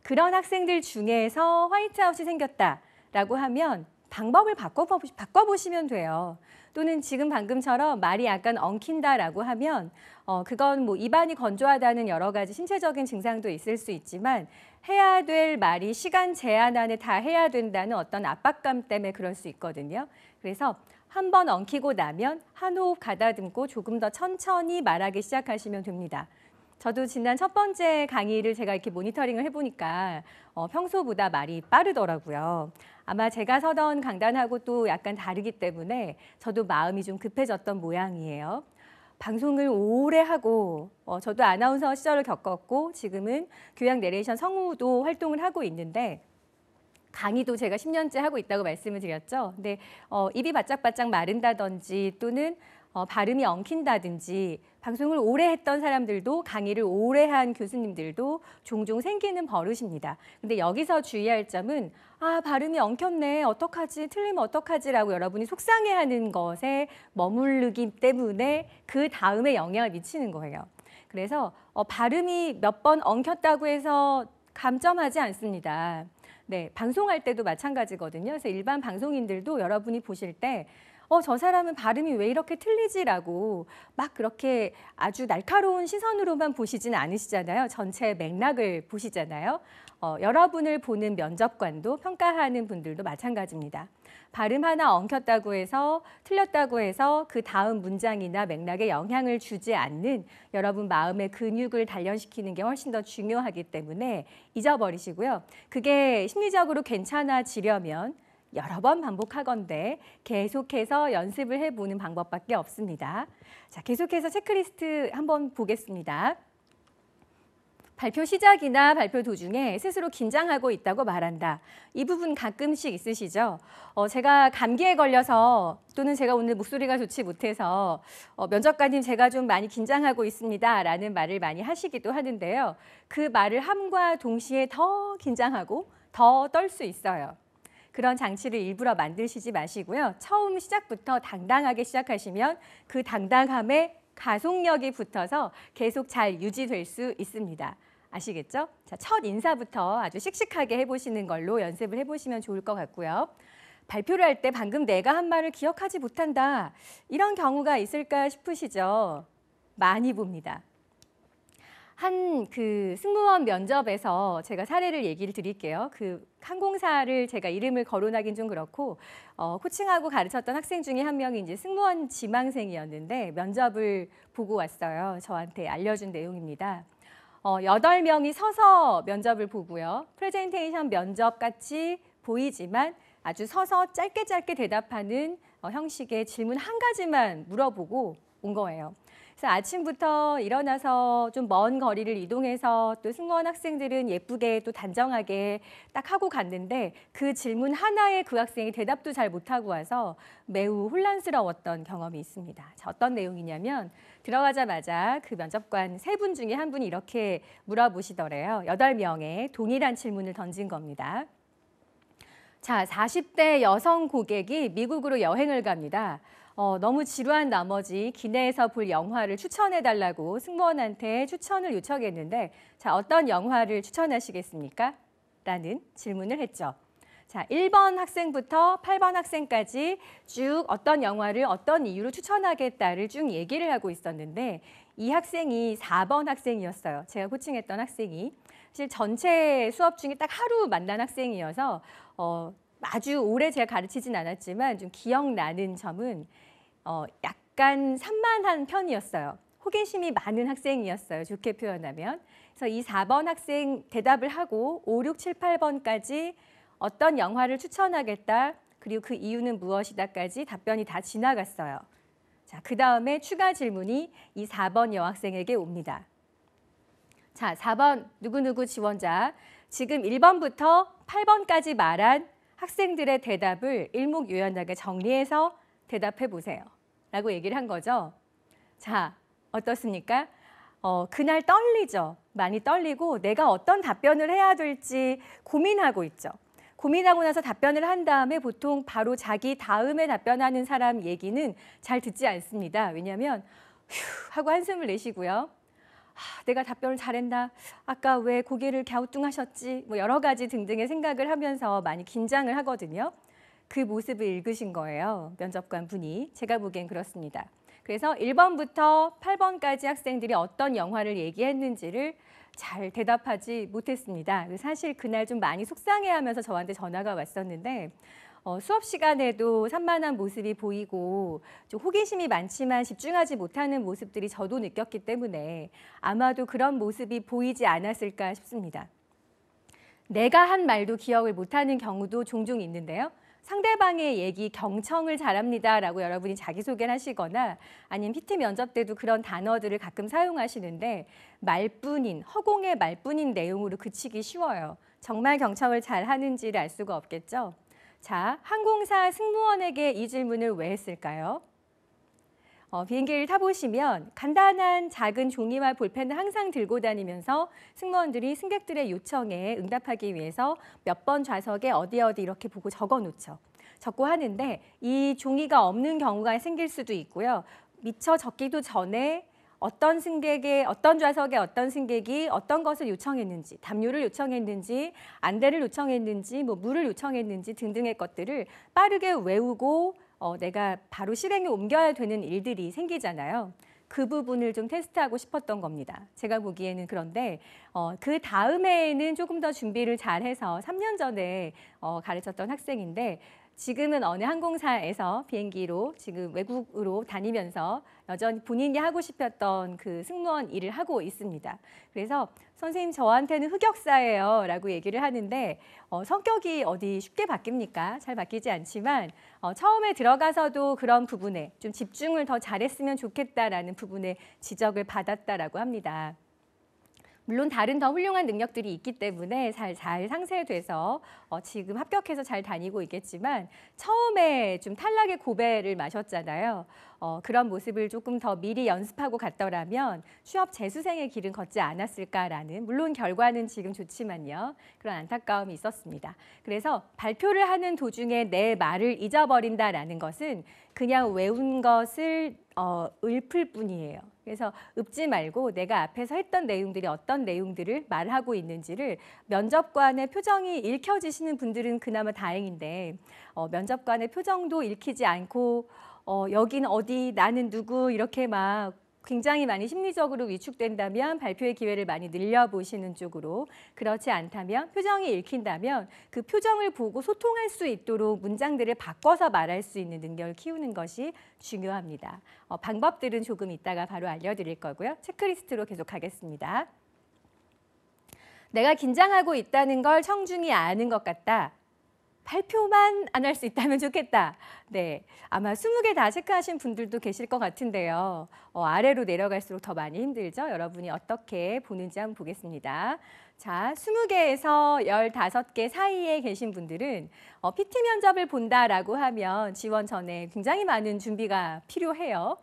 그런 학생들 중에서 화이트아웃이 생겼다라고 하면 방법을 바꿔보시면 돼요. 또는 지금 방금처럼 말이 약간 엉킨다라고 하면 그건 뭐 입안이 건조하다는 여러 가지 신체적인 증상도 있을 수 있지만 해야 될 말이 시간 제한 안에 다 해야 된다는 어떤 압박감 때문에 그럴 수 있거든요. 그래서 한 번 엉키고 나면 한 호흡 가다듬고 조금 더 천천히 말하기 시작하시면 됩니다. 저도 지난 첫 번째 강의를 제가 이렇게 모니터링을 해보니까 평소보다 말이 빠르더라고요. 아마 제가 서던 강단하고 또 약간 다르기 때문에 저도 마음이 좀 급해졌던 모양이에요. 방송을 오래 하고 저도 아나운서 시절을 겪었고 지금은 교양 내레이션 성우도 활동을 하고 있는데 강의도 제가 10년째 하고 있다고 말씀을 드렸죠. 근데 입이 바짝바짝 마른다든지 또는 발음이 엉킨다든지 방송을 오래 했던 사람들도 강의를 오래 한 교수님들도 종종 생기는 버릇입니다. 근데 여기서 주의할 점은 발음이 엉켰네, 어떡하지, 틀리면 어떡하지라고 여러분이 속상해하는 것에 머무르기 때문에 그 다음에 영향을 미치는 거예요. 그래서 발음이 몇 번 엉켰다고 해서 감점하지 않습니다. 네, 방송할 때도 마찬가지거든요. 그래서 일반 방송인들도 여러분이 보실 때 저 사람은 발음이 왜 이렇게 틀리지라고 막 그렇게 아주 날카로운 시선으로만 보시지는 않으시잖아요. 전체 맥락을 보시잖아요. 여러분을 보는 면접관도 평가하는 분들도 마찬가지입니다. 발음 하나 엉켰다고 해서 틀렸다고 해서 그 다음 문장이나 맥락에 영향을 주지 않는 여러분 마음의 근육을 단련시키는 게 훨씬 더 중요하기 때문에 잊어버리시고요. 그게 심리적으로 괜찮아지려면 여러 번 반복하건대 계속해서 연습을 해보는 방법밖에 없습니다. 자, 계속해서 체크리스트 한번 보겠습니다. 발표 시작이나 발표 도중에 스스로 긴장하고 있다고 말한다. 이 부분 가끔씩 있으시죠? 제가 감기에 걸려서 또는 제가 오늘 목소리가 좋지 못해서 면접관님 제가 좀 많이 긴장하고 있습니다 라는 말을 많이 하시기도 하는데요. 그 말을 함과 동시에 더 긴장하고 더 떨 수 있어요. 그런 장치를 일부러 만드시지 마시고요. 처음 시작부터 당당하게 시작하시면 그 당당함에 가속력이 붙어서 계속 잘 유지될 수 있습니다. 아시겠죠? 자, 첫 인사부터 아주 씩씩하게 해보시는 걸로 연습을 해보시면 좋을 것 같고요. 발표를 할 때 방금 내가 한 말을 기억하지 못한다. 이런 경우가 있을까 싶으시죠? 많이 봅니다. 한 승무원 면접에서 제가 사례를 얘기를 드릴게요. 그 항공사를 제가 이름을 거론하긴 좀 그렇고 코칭하고 가르쳤던 학생 중에 한 명이 이제 승무원 지망생이었는데 면접을 보고 왔어요. 저한테 알려준 내용입니다. 8명이 서서 면접을 보고요. 프레젠테이션 면접 같이 보이지만 아주 서서 짧게 대답하는 형식의 질문 한 가지만 물어보고 온 거예요. 그래서 아침부터 일어나서 좀 먼 거리를 이동해서 또 승무원 학생들은 예쁘게 또 단정하게 딱 하고 갔는데 그 질문 하나에 그 학생이 대답도 잘 못하고 와서 매우 혼란스러웠던 경험이 있습니다. 자, 어떤 내용이냐면 들어가자마자 그 면접관 3분 중에 한 분이 이렇게 물어보시더래요. 8명의 동일한 질문을 던진 겁니다. 자, 40대 여성 고객이 미국으로 여행을 갑니다. 너무 지루한 나머지 기내에서 볼 영화를 추천해달라고 승무원한테 추천을 요청했는데 자, 어떤 영화를 추천하시겠습니까? 라는 질문을 했죠. 자, 1번 학생부터 8번 학생까지 쭉 어떤 영화를 어떤 이유로 추천하겠다를 쭉 얘기를 하고 있었는데 이 학생이 4번 학생이었어요. 제가 코칭했던 학생이. 사실 전체 수업 중에 딱 하루 만난 학생이어서 아주 오래 제가 가르치진 않았지만 좀 기억나는 점은 약간 산만한 편이었어요. 호기심이 많은 학생이었어요. 좋게 표현하면. 그래서 이 4번 학생 대답을 하고 5, 6, 7, 8번까지 어떤 영화를 추천하겠다. 그리고 그 이유는 무엇이다까지 답변이 다 지나갔어요. 자, 그 다음에 추가 질문이 이 4번 여학생에게 옵니다. 자, 4번 누구누구 지원자. 지금 1번부터 8번까지 말한 학생들의 대답을 일목요연하게 정리해서 대답해 보세요. 라고 얘기를 한 거죠. 자, 어떻습니까? 그날 떨리죠. 많이 떨리고 내가 어떤 답변을 해야 될지 고민하고 있죠. 고민하고 나서 답변을 한 다음에 보통 바로 자기 다음에 답변하는 사람 얘기는 잘 듣지 않습니다. 왜냐하면 휴 하고 한숨을 내쉬고요. 내가 답변을 잘했나? 아까 왜 고개를 갸우뚱하셨지? 뭐 여러 가지 등등의 생각을 하면서 많이 긴장을 하거든요. 그 모습을 읽으신 거예요. 면접관 분이. 제가 보기엔 그렇습니다. 그래서 1번부터 8번까지 학생들이 어떤 영화를 얘기했는지를 잘 대답하지 못했습니다. 사실 그날 좀 많이 속상해하면서 저한테 전화가 왔었는데 수업 시간에도 산만한 모습이 보이고 좀 호기심이 많지만 집중하지 못하는 모습들이 저도 느꼈기 때문에 아마도 그런 모습이 보이지 않았을까 싶습니다. 내가 한 말도 기억을 못하는 경우도 종종 있는데요. 상대방의 얘기 경청을 잘합니다라고 여러분이 자기소개를 하시거나 아니면 PT 면접 때도 그런 단어들을 가끔 사용하시는데 말뿐인, 허공의 말뿐인 내용으로 그치기 쉬워요. 정말 경청을 잘 하는지를 알 수가 없겠죠. 자, 항공사 승무원에게 이 질문을 왜 했을까요? 비행기를 타보시면 간단한 작은 종이와 볼펜을 항상 들고 다니면서 승무원들이 승객들의 요청에 응답하기 위해서 몇 번 좌석에 어디 이렇게 보고 적어 놓죠. 적고 하는데 이 종이가 없는 경우가 생길 수도 있고요. 미처 적기도 전에 어떤 승객의 어떤 좌석에 어떤 승객이 어떤 것을 요청했는지, 담요를 요청했는지, 안대를 요청했는지, 뭐 물을 요청했는지 등등의 것들을 빠르게 외우고 내가 바로 실행에 옮겨야 되는 일들이 생기잖아요. 그 부분을 좀 테스트하고 싶었던 겁니다. 제가 보기에는 그런데 그 다음에는 조금 더 준비를 잘해서 3년 전에 가르쳤던 학생인데 지금은 어느 항공사에서 비행기로 지금 외국으로 다니면서 여전히 본인이 하고 싶었던 그 승무원 일을 하고 있습니다. 그래서 선생님 저한테는 흑역사예요 라고 얘기를 하는데 성격이 어디 쉽게 바뀝니까? 잘 바뀌지 않지만 처음에 들어가서도 그런 부분에 좀 집중을 더 잘했으면 좋겠다라는 부분에 지적을 받았다라고 합니다. 물론 다른 더 훌륭한 능력들이 있기 때문에 잘 상쇄돼서 지금 합격해서 잘 다니고 있겠지만 처음에 좀 탈락의 고배를 마셨잖아요. 그런 모습을 조금 더 미리 연습하고 갔더라면 취업 재수생의 길은 걷지 않았을까라는 물론 결과는 지금 좋지만요. 그런 안타까움이 있었습니다. 그래서 발표를 하는 도중에 내 말을 잊어버린다라는 것은 그냥 외운 것을 읊을 뿐이에요. 그래서 읊지 말고 내가 앞에서 했던 내용들이 어떤 내용들을 말하고 있는지를 면접관의 표정이 읽혀지시는 분들은 그나마 다행인데 면접관의 표정도 읽히지 않고 여긴 어디, 나는 누구 이렇게 막 굉장히 많이 심리적으로 위축된다면 발표의 기회를 많이 늘려보시는 쪽으로 그렇지 않다면 표정이 읽힌다면 그 표정을 보고 소통할 수 있도록 문장들을 바꿔서 말할 수 있는 능력을 키우는 것이 중요합니다. 방법들은 조금 이따가 바로 알려드릴 거고요. 체크리스트로 계속하겠습니다. 내가 긴장하고 있다는 걸 청중이 아는 것 같다. 발표만 안 할 수 있다면 좋겠다. 네, 아마 20개 다 체크하신 분들도 계실 것 같은데요. 아래로 내려갈수록 더 많이 힘들죠? 여러분이 어떻게 보는지 한번 보겠습니다. 자, 20개에서 15개 사이에 계신 분들은 PT 면접을 본다라고 하면 지원 전에 굉장히 많은 준비가 필요해요.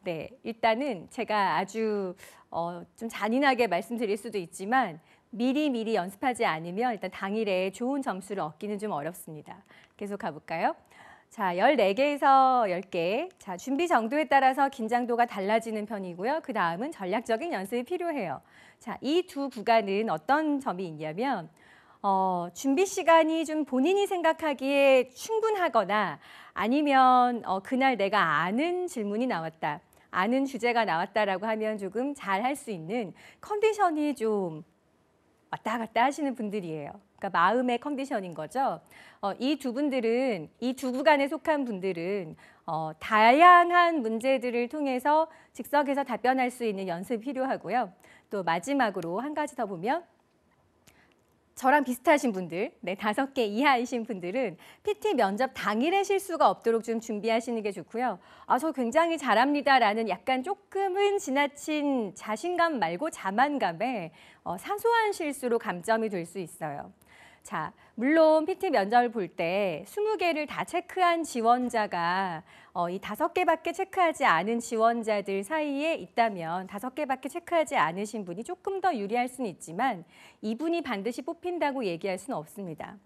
네, 일단은 제가 아주 좀 잔인하게 말씀드릴 수도 있지만 미리 연습하지 않으면 일단 당일에 좋은 점수를 얻기는 좀 어렵습니다. 계속 가볼까요? 자, 14개에서 10개. 자, 준비 정도에 따라서 긴장도가 달라지는 편이고요. 그 다음은 전략적인 연습이 필요해요. 자, 이 두 구간은 어떤 점이 있냐면 준비 시간이 좀 본인이 생각하기에 충분하거나 아니면 그날 내가 아는 질문이 나왔다. 아는 주제가 나왔다라고 하면 조금 잘 할 수 있는 컨디션이 좀 왔다 갔다 하시는 분들이에요. 그러니까 마음의 컨디션인 거죠. 이 두 분들은, 이 두 구간에 속한 분들은 다양한 문제들을 통해서 즉석에서 답변할 수 있는 연습이 필요하고요. 또 마지막으로 한 가지 더 보면 저랑 비슷하신 분들, 네, 5개 이하이신 분들은 PT 면접 당일에 실수가 없도록 좀 준비하시는 게 좋고요. 저 굉장히 잘합니다라는 약간 조금은 지나친 자신감 말고 자만감에 사소한 실수로 감점이 될 수 있어요. 자, 물론 PT 면접을 볼 때 20개를 다 체크한 지원자가 이 5개밖에 체크하지 않은 지원자들 사이에 있다면 5개밖에 체크하지 않으신 분이 조금 더 유리할 수는 있지만 이분이 반드시 뽑힌다고 얘기할 수는 없습니다.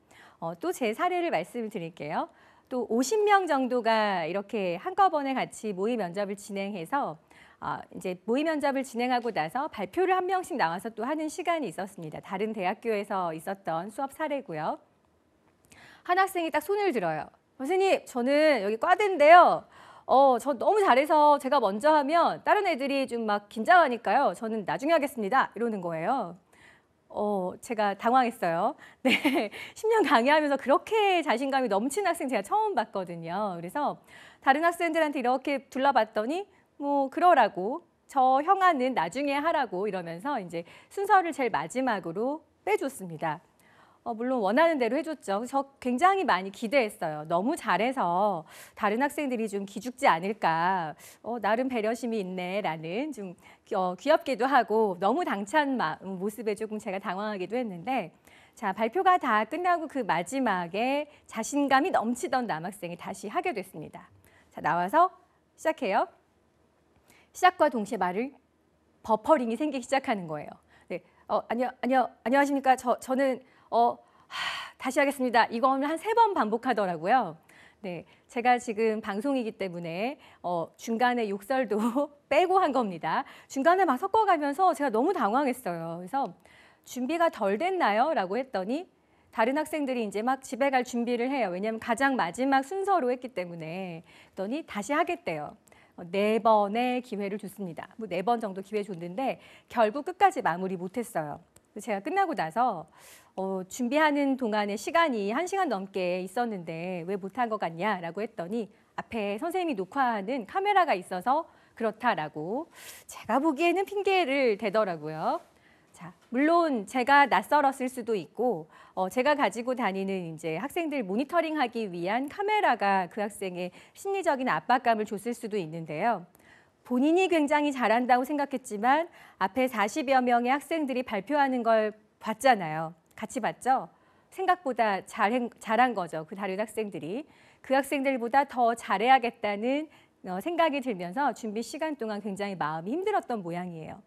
또 제 사례를 말씀을 드릴게요. 또 50명 정도가 이렇게 한꺼번에 같이 모의 면접을 진행해서 이제 모의 면접을 진행하고 나서 발표를 한 명씩 나와서 또 하는 시간이 있었습니다. 다른 대학교에서 있었던 수업 사례고요. 한 학생이 딱 손을 들어요. 선생님, 저는 여기 과대인데요. 저 너무 잘해서 제가 먼저 하면 다른 애들이 좀 막 긴장하니까요. 저는 나중에 하겠습니다. 이러는 거예요. 제가 당황했어요. 네, 10년 강의하면서 그렇게 자신감이 넘치는 학생 제가 처음 봤거든요. 그래서 다른 학생들한테 이렇게 둘러봤더니 뭐 그러라고 저 형아는 나중에 하라고 이러면서 이제 순서를 제일 마지막으로 빼줬습니다. 물론 원하는 대로 해줬죠. 저 굉장히 많이 기대했어요. 너무 잘해서 다른 학생들이 좀 기죽지 않을까. 나름 배려심이 있네라는 좀 귀엽기도 하고 너무 당찬 모습에 조금 제가 당황하기도 했는데 자, 발표가 다 끝나고 그 마지막에 자신감이 넘치던 남학생이 다시 하게 됐습니다. 자, 나와서 시작해요. 시작과 동시에 말을 버퍼링이 생기기 시작하는 거예요. 네, 안녕하십니까. 저는 다시 하겠습니다. 이건 한 3번 반복하더라고요. 네, 제가 지금 방송이기 때문에 중간에 욕설도 빼고 한 겁니다. 중간에 막 섞어가면서 제가 너무 당황했어요. 그래서 준비가 덜 됐나요? 라고 했더니 다른 학생들이 이제 막 집에 갈 준비를 해요. 왜냐하면 가장 마지막 순서로 했기 때문에. 그랬더니 다시 하겠대요. 4번의 기회를 줬습니다. 뭐 4번 정도 기회 줬는데 결국 끝까지 마무리 못했어요. 제가 끝나고 나서 준비하는 동안에 시간이 1시간 넘게 있었는데 왜 못한 것 같냐라고 했더니 앞에 선생님이 녹화하는 카메라가 있어서 그렇다라고 제가 보기에는 핑계를 대더라고요. 자, 물론 제가 낯설었을 수도 있고 제가 가지고 다니는 이제 학생들 모니터링하기 위한 카메라가 그 학생의 심리적인 압박감을 줬을 수도 있는데요. 본인이 굉장히 잘한다고 생각했지만 앞에 40여 명의 학생들이 발표하는 걸 봤잖아요. 같이 봤죠? 생각보다 잘한 거죠. 그 다른 학생들이. 그 학생들보다 더 잘해야겠다는 생각이 들면서 준비 시간 동안 굉장히 마음이 힘들었던 모양이에요.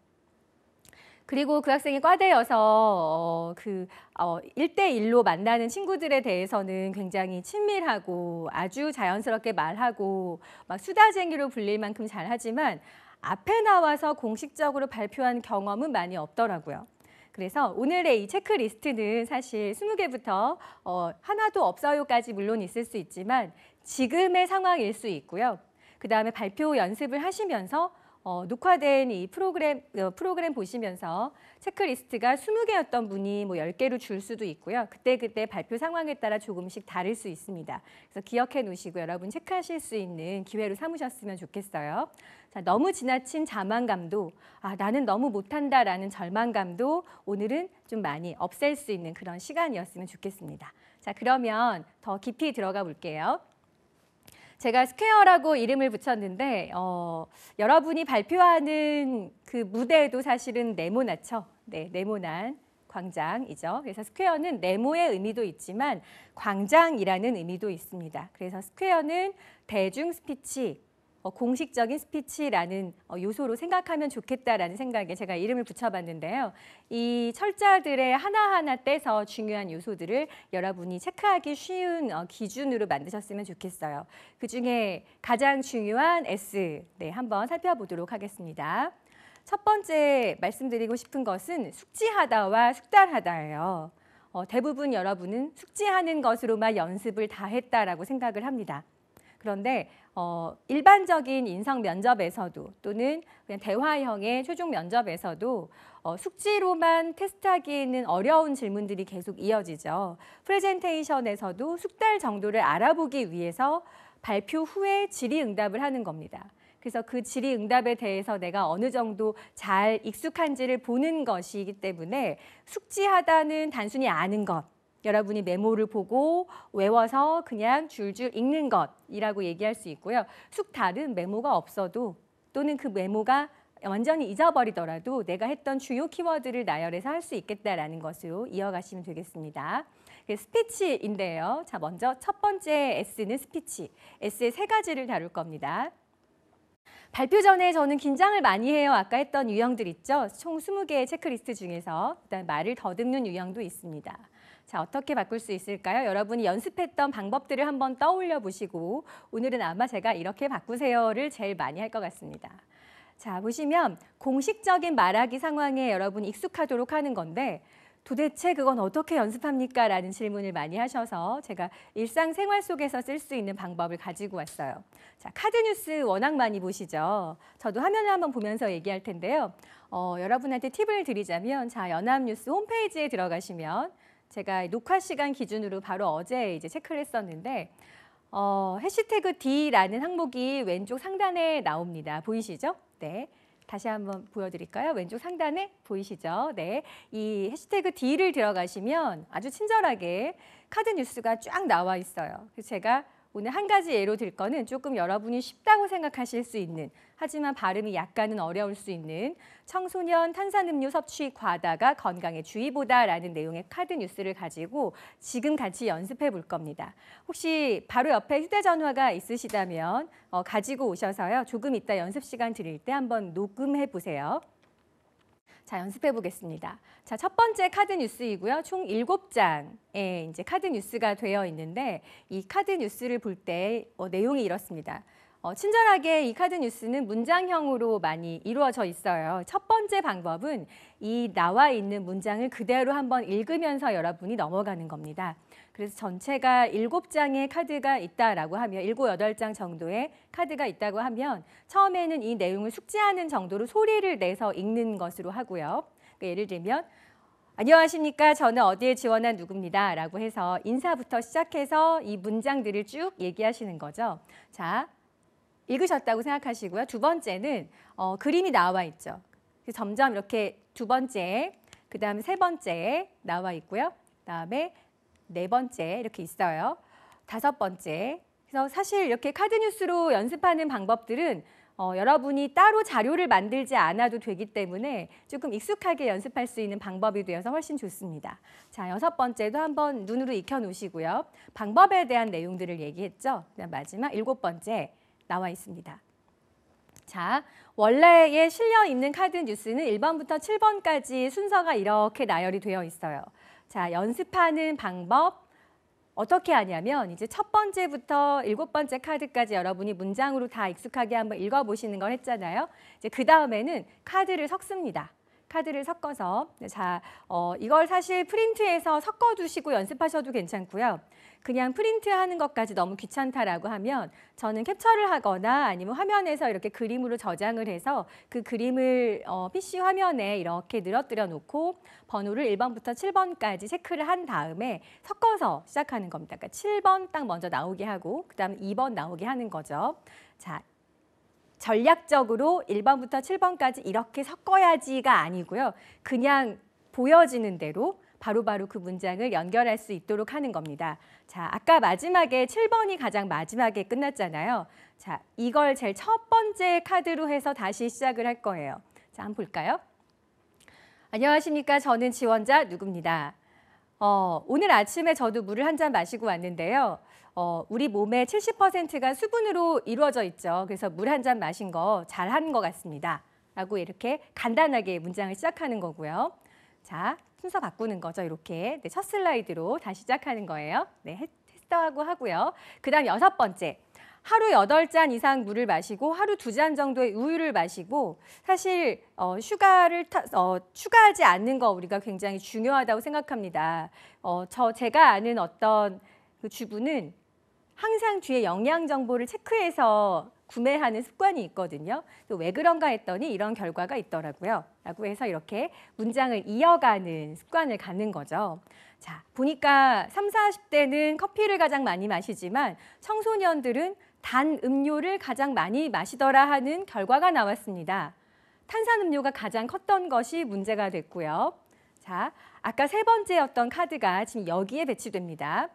그리고 그 학생이 과대여서 1대1로 만나는 친구들에 대해서는 굉장히 친밀하고 아주 자연스럽게 말하고 막 수다쟁이로 불릴 만큼 잘하지만 앞에 나와서 공식적으로 발표한 경험은 많이 없더라고요. 그래서 오늘의 이 체크리스트는 사실 20개부터 하나도 없어요까지 물론 있을 수 있지만 지금의 상황일 수 있고요. 그다음에 발표 연습을 하시면서 녹화된 이 프로그램 보시면서 체크리스트가 20개였던 분이 뭐 10개로 줄 수도 있고요. 그때 발표 상황에 따라 조금씩 다를 수 있습니다. 그래서 기억해 놓으시고 여러분 체크하실 수 있는 기회로 삼으셨으면 좋겠어요. 자, 너무 지나친 자만감도 나는 너무 못한다라는 절망감도 오늘은 좀 많이 없앨 수 있는 그런 시간이었으면 좋겠습니다. 자, 그러면 더 깊이 들어가 볼게요. 제가 스퀘어라고 이름을 붙였는데 여러분이 발표하는 그 무대도 사실은 네모나죠. 네, 네모난 광장이죠. 그래서 스퀘어는 네모의 의미도 있지만 광장이라는 의미도 있습니다. 그래서 스퀘어는 대중 스피치, 공식적인 스피치라는 요소로 생각하면 좋겠다라는 생각에 제가 이름을 붙여봤는데요. 이 철자들의 하나하나 떼서 중요한 요소들을 여러분이 체크하기 쉬운 기준으로 만드셨으면 좋겠어요. 그중에 가장 중요한 S, 네, 한번 살펴보도록 하겠습니다. 첫 번째 말씀드리고 싶은 것은 숙지하다와 숙달하다예요. 대부분 여러분은 숙지하는 것으로만 연습을 다 했다라고 생각을 합니다. 그런데 일반적인 인성 면접에서도 또는 그냥 대화형의 최종 면접에서도 숙지로만 테스트하기에는 어려운 질문들이 계속 이어지죠. 프레젠테이션에서도 숙달 정도를 알아보기 위해서 발표 후에 질의응답을 하는 겁니다. 그래서 그 질의응답에 대해서 내가 어느 정도 잘 익숙한지를 보는 것이기 때문에 숙지하다는 단순히 아는 것, 여러분이 메모를 보고 외워서 그냥 줄줄 읽는 것이라고 얘기할 수 있고요. 숙달은 메모가 없어도 또는 그 메모가 완전히 잊어버리더라도 내가 했던 주요 키워드를 나열해서 할 수 있겠다라는 것으로 이어가시면 되겠습니다. 스피치인데요. 자, 먼저 첫 번째 S는 스피치. S의 세 가지를 다룰 겁니다. 발표 전에 저는 긴장을 많이 해요. 아까 했던 유형들 있죠? 총 20개의 체크리스트 중에서 일단 말을 더듬는 유형도 있습니다. 자, 어떻게 바꿀 수 있을까요? 여러분이 연습했던 방법들을 한번 떠올려 보시고 오늘은 아마 제가 이렇게 바꾸세요를 제일 많이 할 것 같습니다. 자, 보시면 공식적인 말하기 상황에 여러분이 익숙하도록 하는 건데 도대체 그건 어떻게 연습합니까? 라는 질문을 많이 하셔서 제가 일상생활 속에서 쓸 수 있는 방법을 가지고 왔어요. 자, 카드뉴스 워낙 많이 보시죠? 저도 화면을 한번 보면서 얘기할 텐데요. 여러분한테 팁을 드리자면 자, 연합뉴스 홈페이지에 들어가시면 제가 녹화 시간 기준으로 바로 어제 이제 체크를 했었는데 해시태그 D라는 항목이 왼쪽 상단에 나옵니다. 보이시죠? 네. 다시 한번 보여드릴까요? 왼쪽 상단에 보이시죠? 네, 이 해시태그 D를 들어가시면 아주 친절하게 카드 뉴스가 쫙 나와 있어요. 그래서 제가 오늘 한 가지 예로 들 거는 조금 여러분이 쉽다고 생각하실 수 있는 하지만 발음이 약간은 어려울 수 있는 청소년 탄산음료 섭취 과다가 건강에 주의보다라는 내용의 카드 뉴스를 가지고 지금 같이 연습해 볼 겁니다. 혹시 바로 옆에 휴대전화가 있으시다면 가지고 오셔서요. 조금 이따 연습 시간 드릴 때 한번 녹음해 보세요. 자, 연습해 보겠습니다. 자, 첫 번째 카드 뉴스이고요. 총 7장의 이제 카드 뉴스가 되어 있는데 이 카드 뉴스를 볼 때 내용이 이렇습니다. 친절하게 이 카드 뉴스는 문장형으로 많이 이루어져 있어요. 첫 번째 방법은 이 나와 있는 문장을 그대로 한번 읽으면서 여러분이 넘어가는 겁니다. 그래서 전체가 7장의 카드가 있다라고 하면 7, 8장 정도의 카드가 있다고 하면 처음에는 이 내용을 숙지하는 정도로 소리를 내서 읽는 것으로 하고요. 그러니까 예를 들면 안녕하십니까? 저는 어디에 지원한 누구입니다. 라고 해서 인사부터 시작해서 이 문장들을 쭉 얘기하시는 거죠. 자, 읽으셨다고 생각하시고요. 두 번째는 그림이 나와 있죠. 점점 이렇게 두 번째, 그 다음에 세 번째 나와 있고요. 그 다음에 네 번째 이렇게 있어요. 다섯 번째. 그래서 사실 이렇게 카드 뉴스로 연습하는 방법들은 여러분이 따로 자료를 만들지 않아도 되기 때문에 조금 익숙하게 연습할 수 있는 방법이 되어서 훨씬 좋습니다. 자, 여섯 번째도 한번 눈으로 익혀 놓으시고요. 방법에 대한 내용들을 얘기했죠. 그다음 마지막 일곱 번째 나와 있습니다. 자, 원래에 실려 있는 카드 뉴스는 1번부터 7번까지 순서가 이렇게 나열이 되어 있어요. 자, 연습하는 방법 어떻게 하냐면 이제 첫 번째부터 7번째 카드까지 여러분이 문장으로 다 익숙하게 한번 읽어보시는 걸 했잖아요. 이제 그 다음에는 카드를 섞습니다. 카드를 섞어서 자, 이걸 사실 프린트해서 섞어두시고 연습하셔도 괜찮고요. 그냥 프린트하는 것까지 너무 귀찮다라고 하면 저는 캡처를 하거나 아니면 화면에서 이렇게 그림으로 저장을 해서 그 그림을 PC 화면에 이렇게 늘어뜨려 놓고 번호를 1번부터 7번까지 체크를 한 다음에 섞어서 시작하는 겁니다. 그러니까 7번 딱 먼저 나오게 하고 그다음에 2번 나오게 하는 거죠. 자, 전략적으로 1번부터 7번까지 이렇게 섞어야지가 아니고요. 그냥 보여지는 대로 바로바로 그 문장을 연결할 수 있도록 하는 겁니다. 자, 아까 마지막에 7번이 가장 마지막에 끝났잖아요. 자, 이걸 제일 첫 번째 카드로 해서 다시 시작을 할 거예요. 자, 한번 볼까요? 안녕하십니까? 저는 지원자 누구입니다. 오늘 아침에 저도 물을 한 잔 마시고 왔는데요. 우리 몸의 70%가 수분으로 이루어져 있죠. 그래서 물 한 잔 마신 거 잘한 것 같습니다. 라고 이렇게 간단하게 문장을 시작하는 거고요. 자, 순서 바꾸는 거죠. 이렇게 네, 첫 슬라이드로 다시 시작하는 거예요. 네, 테스트하고 하고요. 그 다음 여섯 번째. 하루 8잔 이상 물을 마시고 하루 2잔 정도의 우유를 마시고 사실 슈가를 추가하지 않는 거 우리가 굉장히 중요하다고 생각합니다. 제가 아는 어떤 그 주부는 항상 뒤에 영양 정보를 체크해서 구매하는 습관이 있거든요. 또 왜 그런가 했더니 이런 결과가 있더라고요. 라고 해서 이렇게 문장을 이어가는 습관을 갖는 거죠. 자, 보니까 30, 40대는 커피를 가장 많이 마시지만 청소년들은 단 음료를 가장 많이 마시더라 하는 결과가 나왔습니다. 탄산음료가 가장 컸던 것이 문제가 됐고요. 자, 아까 세 번째였던 카드가 지금 여기에 배치됩니다.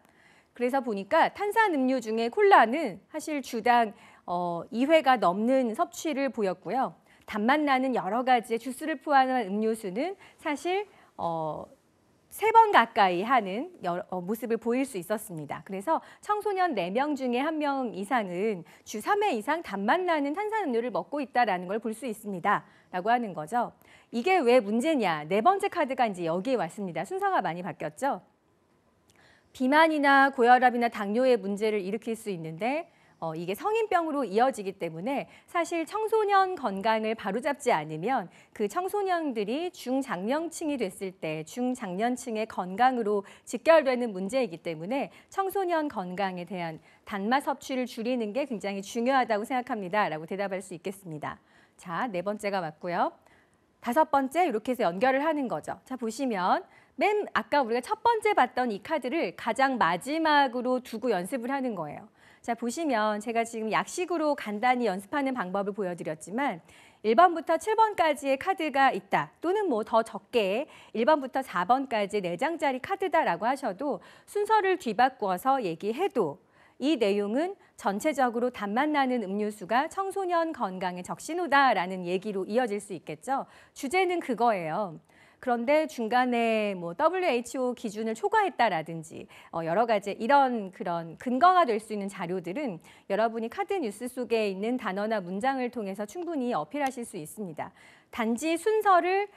그래서 보니까 탄산음료 중에 콜라는 사실 주당 2회가 넘는 섭취를 보였고요. 단맛 나는 여러 가지의 주스를 포함한 음료수는 사실 3번 가까이 하는 모습을 보일 수 있었습니다. 그래서 청소년 4명 중에 1명 이상은 주 3회 이상 단맛 나는 탄산음료를 먹고 있다는 걸 볼 수 있습니다. 라고 하는 거죠. 이게 왜 문제냐? 네 번째 카드가 이제 여기에 왔습니다. 순서가 많이 바뀌었죠. 비만이나 고혈압이나 당뇨의 문제를 일으킬 수 있는데 이게 성인병으로 이어지기 때문에 사실 청소년 건강을 바로잡지 않으면 그 청소년들이 중장년층이 됐을 때 중장년층의 건강으로 직결되는 문제이기 때문에 청소년 건강에 대한 단맛 섭취를 줄이는 게 굉장히 중요하다고 생각합니다. 라고 대답할 수 있겠습니다. 자, 네 번째가 맞고요. 다섯 번째 이렇게 해서 연결을 하는 거죠. 자, 보시면 맨 아까 우리가 첫 번째 봤던 이 카드를 가장 마지막으로 두고 연습을 하는 거예요. 자, 보시면 제가 지금 약식으로 간단히 연습하는 방법을 보여드렸지만 1번부터 7번까지의 카드가 있다. 또는 뭐 더 적게 1번부터 4번까지 4장짜리 카드다라고 하셔도 순서를 뒤바꿔서 얘기해도 이 내용은 전체적으로 단맛 나는 음료수가 청소년 건강에 적신호다라는 얘기로 이어질 수 있겠죠. 주제는 그거예요. 그런데 중간에 뭐 WHO 기준을 초과했다라든지 여러 가지 이런 그런 근거가 될 수 있는 자료들은 여러분이 카드 뉴스 속에 있는 단어나 문장을 통해서 충분히 어필하실 수 있습니다. 단지 순서를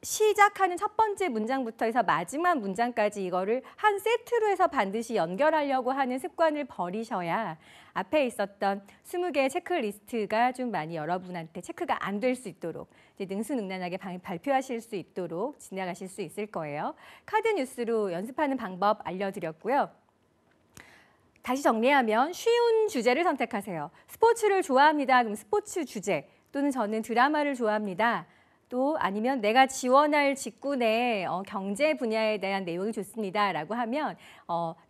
시작하는 첫 번째 문장부터 해서 마지막 문장까지 이거를 한 세트로 해서 반드시 연결하려고 하는 습관을 버리셔야 앞에 있었던 20개의 체크리스트가 좀 많이 여러분한테 체크가 안 될 수 있도록 이제 능수능란하게 발표하실 수 있도록 지나가실 수 있을 거예요. 카드 뉴스로 연습하는 방법 알려드렸고요. 다시 정리하면 쉬운 주제를 선택하세요. 스포츠를 좋아합니다. 그럼 스포츠 주제 또는 저는 드라마를 좋아합니다. 또 아니면 내가 지원할 직군의 경제 분야에 대한 내용이 좋습니다라고 하면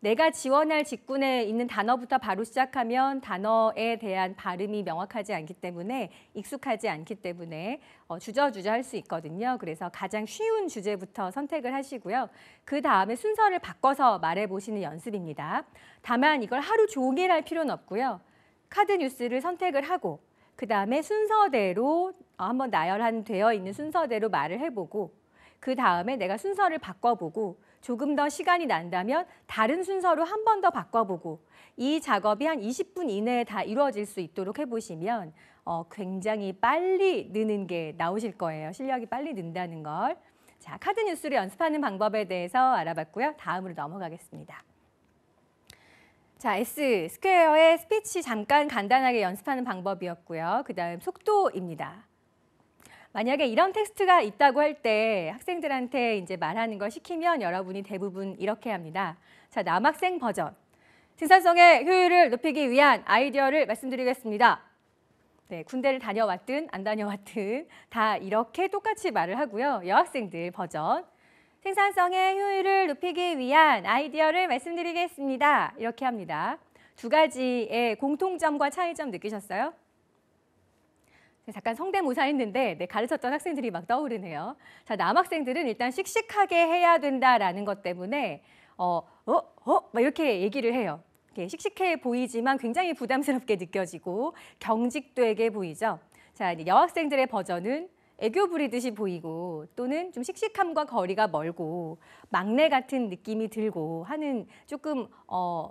내가 지원할 직군에 있는 단어부터 바로 시작하면 단어에 대한 발음이 명확하지 않기 때문에 익숙하지 않기 때문에 주저주저 할 수 있거든요. 그래서 가장 쉬운 주제부터 선택을 하시고요. 그 다음에 순서를 바꿔서 말해보시는 연습입니다. 다만 이걸 하루 종일 할 필요는 없고요. 카드 뉴스를 선택을 하고 그 다음에 순서대로 한번 나열되어 있는 순서대로 말을 해보고 그 다음에 내가 순서를 바꿔보고 조금 더 시간이 난다면 다른 순서로 한 번 더 바꿔보고 이 작업이 한 20분 이내에 다 이루어질 수 있도록 해보시면 굉장히 빨리 느는 게 나오실 거예요. 실력이 빨리 는다는 걸. 자, 카드 뉴스를 연습하는 방법에 대해서 알아봤고요. 다음으로 넘어가겠습니다. 자, S, 스퀘어의 스피치 잠깐 간단하게 연습하는 방법이었고요. 그 다음 속도입니다. 만약에 이런 텍스트가 있다고 할 때 학생들한테 이제 말하는 걸 시키면 여러분이 대부분 이렇게 합니다. 자, 남학생 버전. 생산성의 효율을 높이기 위한 아이디어를 말씀드리겠습니다. 네, 군대를 다녀왔든 안 다녀왔든 다 이렇게 똑같이 말을 하고요. 여학생들 버전. 생산성의 효율을 높이기 위한 아이디어를 말씀드리겠습니다. 이렇게 합니다. 두 가지의 공통점과 차이점 느끼셨어요? 잠깐 성대모사 했는데 가르쳤던 학생들이 막 떠오르네요. 자, 남학생들은 일단 씩씩하게 해야 된다라는 것 때문에 막 이렇게 얘기를 해요. 이렇게 씩씩해 보이지만 굉장히 부담스럽게 느껴지고 경직되게 보이죠. 자, 여학생들의 버전은 애교 부리듯이 보이고 또는 좀 씩씩함과 거리가 멀고 막내 같은 느낌이 들고 하는 조금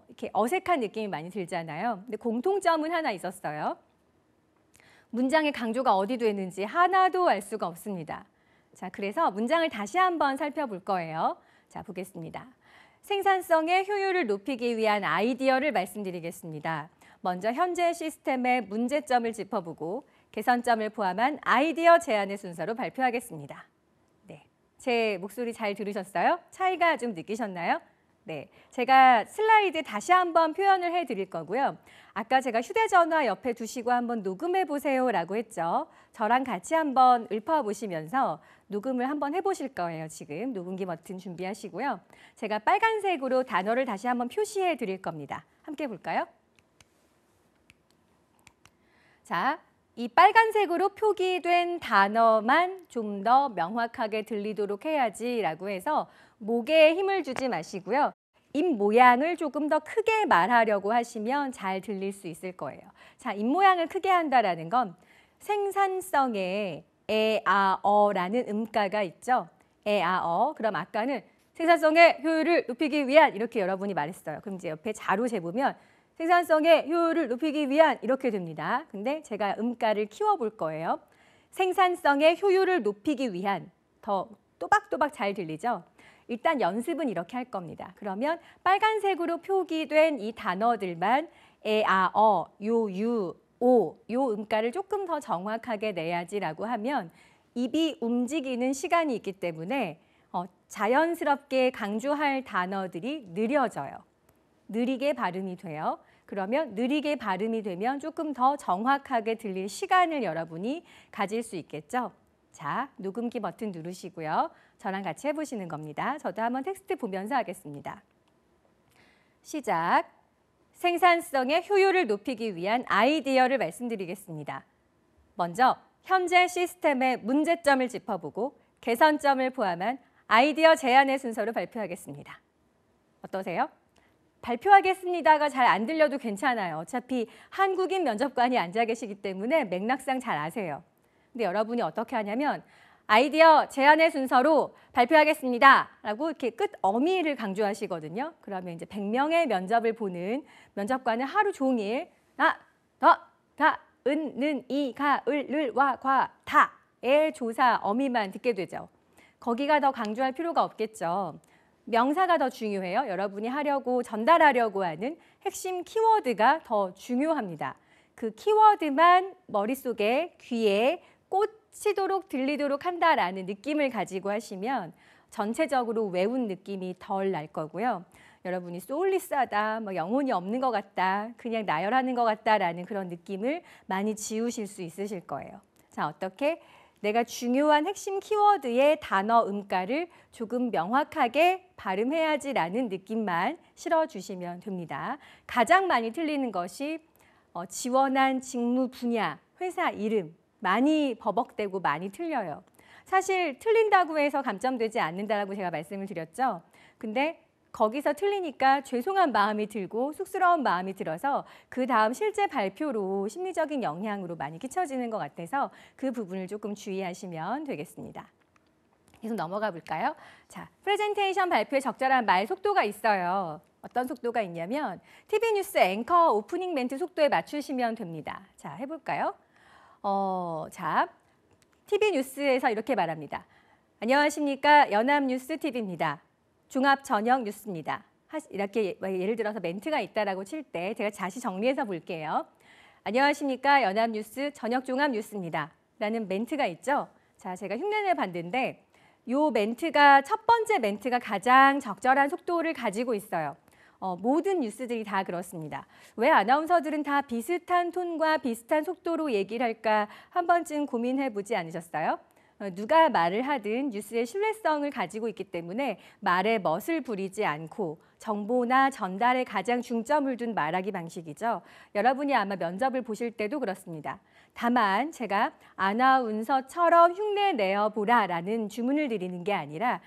이렇게 어색한 느낌이 많이 들잖아요. 근데 공통점은 하나 있었어요. 문장의 강조가 어디 되는지 하나도 알 수가 없습니다. 자, 그래서 문장을 다시 한번 살펴볼 거예요. 자, 보겠습니다. 생산성의 효율을 높이기 위한 아이디어를 말씀드리겠습니다. 먼저 현재 시스템의 문제점을 짚어보고 개선점을 포함한 아이디어 제안의 순서로 발표하겠습니다. 네, 제 목소리 잘 들으셨어요? 차이가 좀 느끼셨나요? 네, 제가 슬라이드 다시 한번 표현을 해드릴 거고요. 아까 제가 휴대전화 옆에 두시고 한번 녹음해 보세요라고 했죠. 저랑 같이 한번 읊어보시면서 녹음을 한번 해보실 거예요. 지금 녹음기 버튼 준비하시고요. 제가 빨간색으로 단어를 다시 한번 표시해 드릴 겁니다. 함께 볼까요? 자, 이 빨간색으로 표기된 단어만 좀 더 명확하게 들리도록 해야지라고 해서 목에 힘을 주지 마시고요. 입 모양을 조금 더 크게 말하려고 하시면 잘 들릴 수 있을 거예요. 자, 입 모양을 크게 한다라는 건 생산성에 에, 아, 어라는 음가가 있죠. 에, 아, 어. 그럼 아까는 생산성의 효율을 높이기 위한 이렇게 여러분이 말했어요. 그럼 이제 옆에 자로 재보면 생산성의 효율을 높이기 위한 이렇게 됩니다. 근데 제가 음가를 키워볼 거예요. 생산성의 효율을 높이기 위한 더 또박또박 잘 들리죠? 일단 연습은 이렇게 할 겁니다. 그러면 빨간색으로 표기된 이 단어들만 에, 아, 어, 요, 유, 오, 요 음가를 조금 더 정확하게 내야지라고 하면 입이 움직이는 시간이 있기 때문에 자연스럽게 강조할 단어들이 느려져요. 느리게 발음이 돼요. 그러면 느리게 발음이 되면 조금 더 정확하게 들릴 시간을 여러분이 가질 수 있겠죠. 자, 녹음기 버튼 누르시고요. 저랑 같이 해보시는 겁니다. 저도 한번 텍스트 보면서 하겠습니다. 시작. 생산성의 효율을 높이기 위한 아이디어를 말씀드리겠습니다. 먼저 현재 시스템의 문제점을 짚어보고 개선점을 포함한 아이디어 제안의 순서로 발표하겠습니다. 어떠세요? 발표하겠습니다가 잘 안 들려도 괜찮아요. 어차피 한국인 면접관이 앉아 계시기 때문에 맥락상 잘 아세요. 근데 여러분이 어떻게 하냐면 아이디어 제안의 순서로 발표하겠습니다 라고 이렇게 끝 어미를 강조하시거든요. 그러면 이제 100명의 면접을 보는 면접관은 하루 종일 은, 이, 가, 을, 와, 과, 다의 조사 어미만 듣게 되죠. 거기가 더 강조할 필요가 없겠죠. 명사가 더 중요해요. 여러분이 하려고 전달하려고 하는 핵심 키워드가 더 중요합니다. 그 키워드만 머릿속에 귀에 꽂히도록 들리도록 한다라는 느낌을 가지고 하시면 전체적으로 외운 느낌이 덜 날 거고요. 여러분이 소울리스하다, 뭐 영혼이 없는 것 같다, 그냥 나열하는 것 같다라는 그런 느낌을 많이 지우실 수 있으실 거예요. 자, 어떻게? 내가 중요한 핵심 키워드의 단어 음가를 조금 명확하게 발음해야지라는 느낌만 실어주시면 됩니다. 가장 많이 틀리는 것이 지원한 직무 분야, 회사 이름 많이 버벅대고 많이 틀려요. 사실 틀린다고 해서 감점되지 않는다라고 제가 말씀을 드렸죠. 근데 거기서 틀리니까 죄송한 마음이 들고 쑥스러운 마음이 들어서 그 다음 실제 발표로 심리적인 영향으로 많이 끼쳐지는 것 같아서 그 부분을 조금 주의하시면 되겠습니다. 계속 넘어가 볼까요? 자, 프레젠테이션 발표에 적절한 말 속도가 있어요. 어떤 속도가 있냐면 TV 뉴스 앵커 오프닝 멘트 속도에 맞추시면 됩니다. 자, 해볼까요? 자, TV 뉴스에서 이렇게 말합니다. 안녕하십니까? 연합뉴스 TV입니다. 종합 저녁 뉴스입니다. 이렇게 예를 들어서 멘트가 있다라고 칠 때 제가 다시 정리해서 볼게요. 안녕하십니까? 연합뉴스 저녁 종합 뉴스입니다. 라는 멘트가 있죠. 자, 제가 흉내내 봤는데 이 멘트가 첫 번째 멘트가 가장 적절한 속도를 가지고 있어요. 모든 뉴스들이 다 그렇습니다. 왜 아나운서들은 다 비슷한 톤과 비슷한 속도로 얘기를 할까 한 번쯤 고민해 보지 않으셨어요? 누가 말을 하든 뉴스의 신뢰성을 가지고 있기 때문에 말에 멋을 부리지 않고 정보나 전달에 가장 중점을 둔 말하기 방식이죠. 여러분이 아마 면접을 보실 때도 그렇습니다. 다만 제가 아나운서처럼 흉내내어 보라라는 주문을 드리는 게 아니라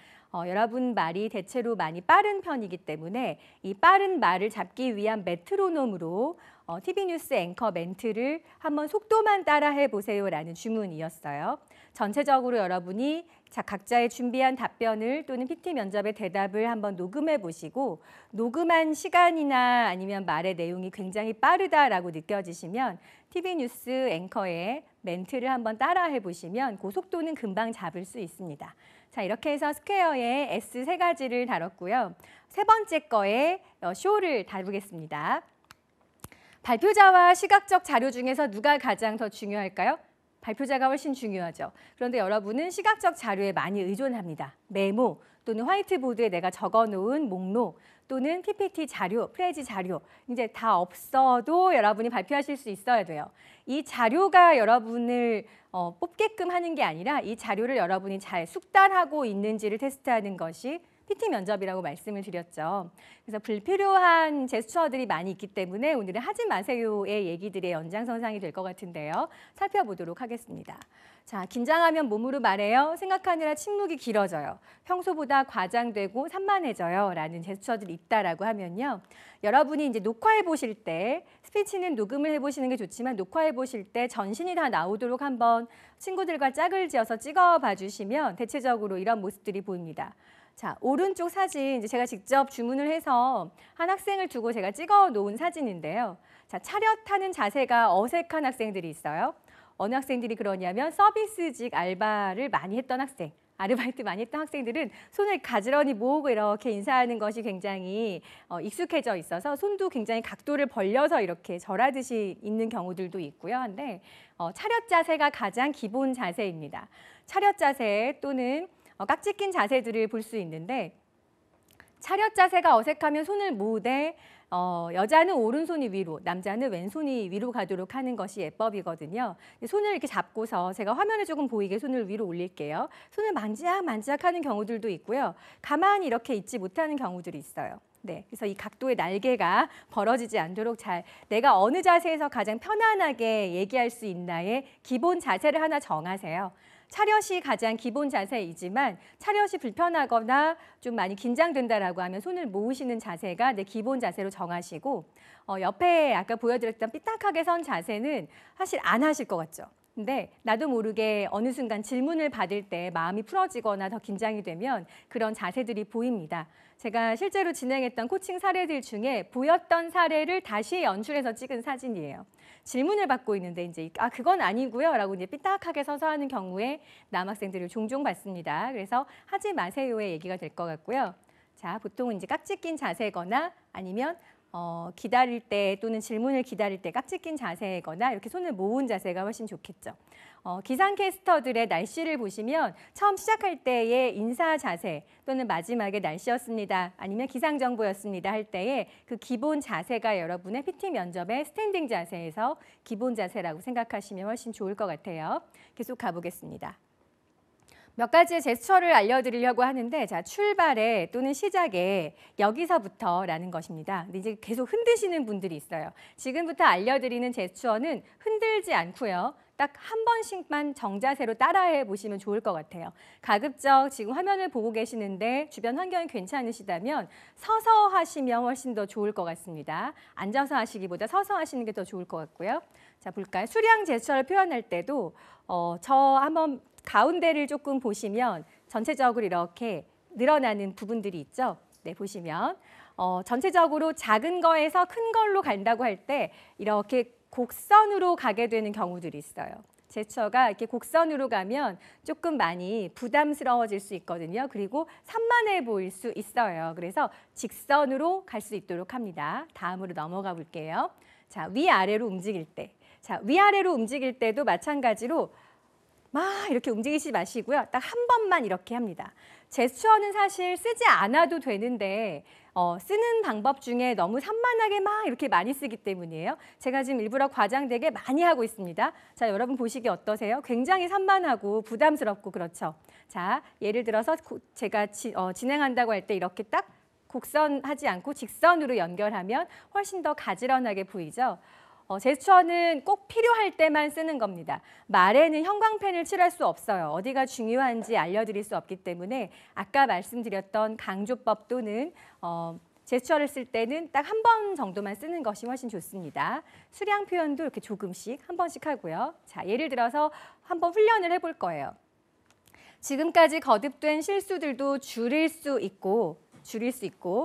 여러분 말이 대체로 많이 빠른 편이기 때문에 이 빠른 말을 잡기 위한 메트로놈으로 TV 뉴스 앵커 멘트를 한번 속도만 따라해 보세요라는 주문이었어요. 전체적으로 여러분이 각자의 준비한 답변을 또는 PT 면접의 대답을 한번 녹음해 보시고 녹음한 시간이나 아니면 말의 내용이 굉장히 빠르다라고 느껴지시면 TV 뉴스 앵커의 멘트를 한번 따라해 보시면 그 속도는 금방 잡을 수 있습니다. 자, 이렇게 해서 스퀘어의 S 세 가지를 다뤘고요. 세 번째 거에 쇼를 다루겠습니다. 발표자와 시각적 자료 중에서 누가 가장 더 중요할까요? 발표자가 훨씬 중요하죠. 그런데 여러분은 시각적 자료에 많이 의존합니다. 메모 또는 화이트보드에 내가 적어놓은 목록 또는 PPT 자료, 프레지 자료 이제 다 없어도 여러분이 발표하실 수 있어야 돼요. 이 자료가 여러분을 뽑게끔 하는 게 아니라 이 자료를 여러분이 잘 숙달하고 있는지를 테스트하는 것이 PT 면접이라고 말씀을 드렸죠. 그래서 불필요한 제스처들이 많이 있기 때문에 오늘은 하지 마세요의 얘기들의 연장선상이 될 것 같은데요. 살펴보도록 하겠습니다. 자, 긴장하면 몸으로 말해요. 생각하느라 침묵이 길어져요. 평소보다 과장되고 산만해져요. 라는 제스처들이 있다라고 하면요. 여러분이 이제 녹화해 보실 때 스피치는 녹음을 해보시는 게 좋지만 녹화해 보실 때 전신이 다 나오도록 한번 친구들과 짝을 지어서 찍어봐 주시면 대체적으로 이런 모습들이 보입니다. 자, 오른쪽 사진 이제 제가 직접 주문을 해서 한 학생을 두고 제가 찍어 놓은 사진인데요. 자, 차렷하는 자세가 어색한 학생들이 있어요. 어느 학생들이 그러냐면 서비스직 알바를 많이 했던 학생, 아르바이트 많이 했던 학생들은 손을 가지런히 모으고 이렇게 인사하는 것이 굉장히 익숙해져 있어서 손도 굉장히 각도를 벌려서 이렇게 절하듯이 있는 경우들도 있고요. 한데 차렷 자세가 가장 기본 자세입니다. 차렷 자세 또는 깍지 낀 자세들을 볼 수 있는데 차렷 자세가 어색하면 손을 모으되 여자는 오른손이 위로, 남자는 왼손이 위로 가도록 하는 것이 예법이거든요. 손을 이렇게 잡고서 제가 화면에 조금 보이게 손을 위로 올릴게요. 손을 만지작 하는 경우들도 있고요. 가만히 이렇게 있지 못하는 경우들이 있어요. 네, 그래서 이 각도의 날개가 벌어지지 않도록 잘 내가 어느 자세에서 가장 편안하게 얘기할 수 있나의 기본 자세를 하나 정하세요. 차렷이 가장 기본 자세이지만 차렷이 불편하거나 좀 많이 긴장된다라고 하면 손을 모으시는 자세가 내 기본 자세로 정하시고 옆에 아까 보여드렸던 삐딱하게 선 자세는 사실 안 하실 것 같죠. 근데 나도 모르게 어느 순간 질문을 받을 때 마음이 풀어지거나 더 긴장이 되면 그런 자세들이 보입니다. 제가 실제로 진행했던 코칭 사례들 중에 보였던 사례를 다시 연출해서 찍은 사진이에요. 질문을 받고 있는데 이제 그건 아니고요라고 이제 삐딱하게 서서 하는 경우에 남학생들을 종종 봤습니다. 그래서 하지 마세요의 얘기가 될 것 같고요. 자, 보통은 이제 깍지 낀 자세거나 아니면 기다릴 때 또는 질문을 기다릴 때 깍지 낀 자세거나 이렇게 손을 모은 자세가 훨씬 좋겠죠. 기상캐스터들의 날씨를 보시면 처음 시작할 때의 인사 자세 또는 마지막에 날씨였습니다. 아니면 기상정보였습니다 할 때의 그 기본 자세가 여러분의 PT 면접의 스탠딩 자세에서 기본 자세라고 생각하시면 훨씬 좋을 것 같아요. 계속 가보겠습니다. 몇 가지의 제스처를 알려드리려고 하는데 자, 출발에 또는 시작에 여기서부터라는 것입니다. 근데 이제 계속 흔드시는 분들이 있어요. 지금부터 알려드리는 제스처는 흔들지 않고요. 딱 한 번씩만 정자세로 따라해 보시면 좋을 것 같아요. 가급적 지금 화면을 보고 계시는데 주변 환경이 괜찮으시다면 서서 하시면 훨씬 더 좋을 것 같습니다. 앉아서 하시기보다 서서 하시는 게 더 좋을 것 같고요. 자, 볼까요? 수량 제스처를 표현할 때도 저 한번 가운데를 조금 보시면 전체적으로 이렇게 늘어나는 부분들이 있죠. 네, 보시면 전체적으로 작은 거에서 큰 걸로 간다고 할 때 이렇게 곡선으로 가게 되는 경우들이 있어요. 제스처가 이렇게 곡선으로 가면 조금 많이 부담스러워질 수 있거든요. 그리고 산만해 보일 수 있어요. 그래서 직선으로 갈 수 있도록 합니다. 다음으로 넘어가 볼게요. 자, 위아래로 움직일 때. 자, 위아래로 움직일 때도 마찬가지로 막 이렇게 움직이지 마시고요. 딱 한 번만 이렇게 합니다. 제스처는 사실 쓰지 않아도 되는데 쓰는 방법 중에 너무 산만하게 막 이렇게 많이 쓰기 때문이에요. 제가 지금 일부러 과장되게 많이 하고 있습니다. 자, 여러분 보시기 어떠세요? 굉장히 산만하고 부담스럽고 그렇죠. 자, 예를 들어서 제가 진행한다고 할 때 이렇게 딱 곡선하지 않고 직선으로 연결하면 훨씬 더 가지런하게 보이죠. 제스처는 꼭 필요할 때만 쓰는 겁니다. 말에는 형광펜을 칠할 수 없어요. 어디가 중요한지 알려드릴 수 없기 때문에 아까 말씀드렸던 강조법 또는 제스처를 쓸 때는 딱 한 번 정도만 쓰는 것이 훨씬 좋습니다. 수량 표현도 이렇게 조금씩 한 번씩 하고요. 자, 예를 들어서 한번 훈련을 해볼 거예요. 지금까지 거듭된 실수들도 줄일 수 있고,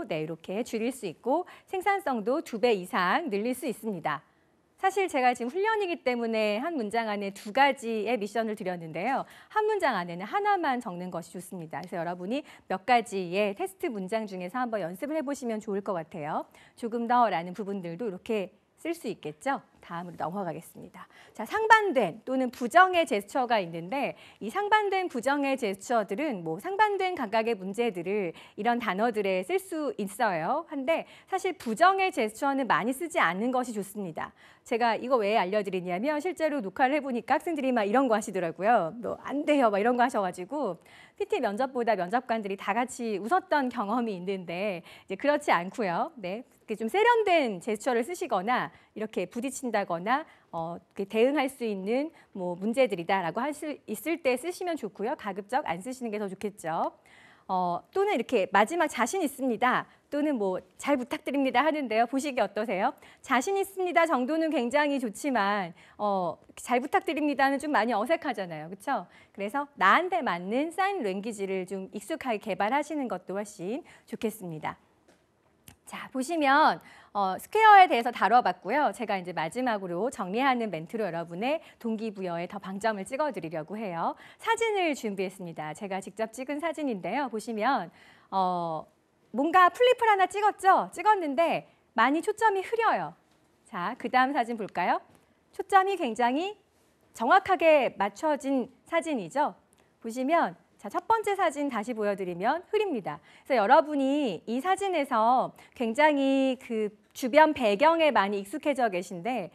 네, 이렇게 줄일 수 있고 생산성도 2배 이상 늘릴 수 있습니다. 사실 제가 지금 훈련이기 때문에 한 문장 안에 2가지의 미션을 드렸는데요. 한 문장 안에는 하나만 적는 것이 좋습니다. 그래서 여러분이 몇 가지의 테스트 문장 중에서 한번 연습을 해보시면 좋을 것 같아요. 조금 더라는 부분들도 이렇게 쓸 수 있겠죠. 다음으로 넘어가겠습니다. 자, 상반된 또는 부정의 제스처가 있는데 이 상반된 부정의 제스처들은 뭐 상반된 각각의 문제들을 이런 단어들에 쓸 수 있어요. 한데 사실 부정의 제스처는 많이 쓰지 않는 것이 좋습니다. 제가 이거 왜 알려드리냐면 실제로 녹화를 해보니까 학생들이 막 이런 거 하시더라고요. 뭐 안 돼요, 막 이런 거 하셔가지고 PT 면접보다 면접관들이 다 같이 웃었던 경험이 있는데 이제 그렇지 않고요. 네, 좀 세련된 제스처를 쓰시거나 이렇게 부딪힌다거나 대응할 수 있는 뭐 문제들이다라고 할 수 있을 때 쓰시면 좋고요. 가급적 안 쓰시는 게 더 좋겠죠. 또는 이렇게 마지막 자신 있습니다. 또는 뭐 잘 부탁드립니다 하는데요. 보시기 어떠세요? 자신 있습니다 정도는 굉장히 좋지만 잘 부탁드립니다는 좀 많이 어색하잖아요. 그렇죠? 그래서 나한테 맞는 사인 랭귀지를 좀 익숙하게 개발하시는 것도 훨씬 좋겠습니다. 자, 보시면 스퀘어에 대해서 다뤄봤고요. 제가 이제 마지막으로 정리하는 멘트로 여러분의 동기부여에 더 방점을 찍어드리려고 해요. 사진을 준비했습니다. 제가 직접 찍은 사진인데요. 보시면 뭔가 플립을 하나 찍었죠? 찍었는데 많이 초점이 흐려요. 자, 그 다음 사진 볼까요? 초점이 굉장히 정확하게 맞춰진 사진이죠. 보시면 자, 첫 번째 사진 다시 보여드리면 흐립니다. 그래서 여러분이 이 사진에서 굉장히 그 주변 배경에 많이 익숙해져 계신데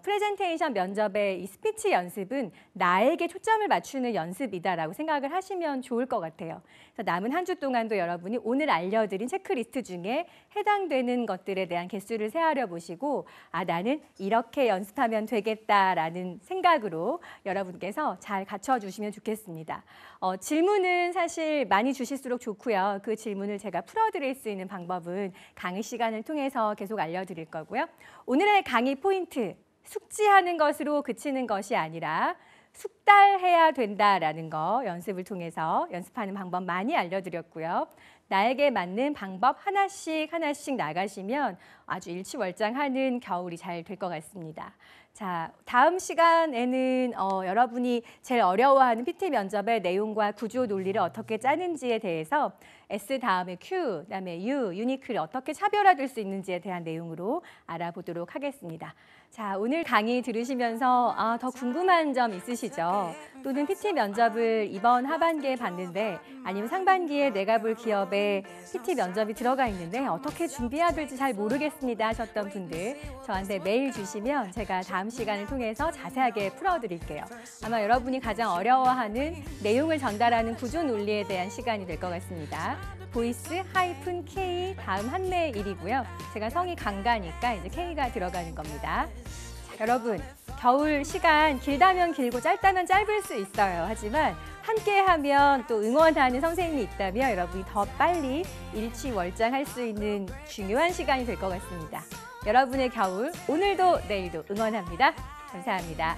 프레젠테이션 면접의 이 스피치 연습은 나에게 초점을 맞추는 연습이다라고 생각을 하시면 좋을 것 같아요. 그래서 남은 한 주 동안도 여러분이 오늘 알려드린 체크리스트 중에 해당되는 것들에 대한 개수를 세하려 보시고 나는 이렇게 연습하면 되겠다라는 생각으로 여러분께서 잘 갖춰주시면 좋겠습니다. 질문은 사실 많이 주실수록 좋고요. 그 질문을 제가 풀어드릴 수 있는 방법은 강의 시간을 통해서 계속 알려드릴 거고요. 오늘의 강의 포인트, 숙지하는 것으로 그치는 것이 아니라 숙달해야 된다라는 거 연습을 통해서 연습하는 방법 많이 알려드렸고요. 나에게 맞는 방법 하나씩 나가시면 아주 일취월장하는 겨울이 잘 될 것 같습니다. 자, 다음 시간에는 여러분이 제일 어려워하는 PT 면접의 내용과 구조 논리를 어떻게 짜는지에 대해서 S 다음에 Q, 그다음에 U, 유니크를 어떻게 차별화될 수 있는지에 대한 내용으로 알아보도록 하겠습니다. 자, 오늘 강의 들으시면서 더 궁금한 점 있으시죠? 또는 PT 면접을 이번 하반기에 봤는데 아니면 상반기에 내가 볼 기업에 PT 면접이 들어가 있는데 어떻게 준비해야 될지 잘 모르겠습니다 하셨던 분들 저한테 메일 주시면 제가 다음 시간을 통해서 자세하게 풀어드릴게요. 아마 여러분이 가장 어려워하는 내용을 전달하는 구조 논리에 대한 시간이 될 것 같습니다. 보이스-K 다음 한매의 일이고요. 제가 성이 강가니까 이제 K가 들어가는 겁니다. 자, 여러분, 겨울 시간 길다면 길고 짧다면 짧을 수 있어요. 하지만 함께하면 또 응원하는 선생님이 있다면 여러분이 더 빨리 일취월장할 수 있는 중요한 시간이 될 것 같습니다. 여러분의 겨울 오늘도 내일도 응원합니다. 감사합니다.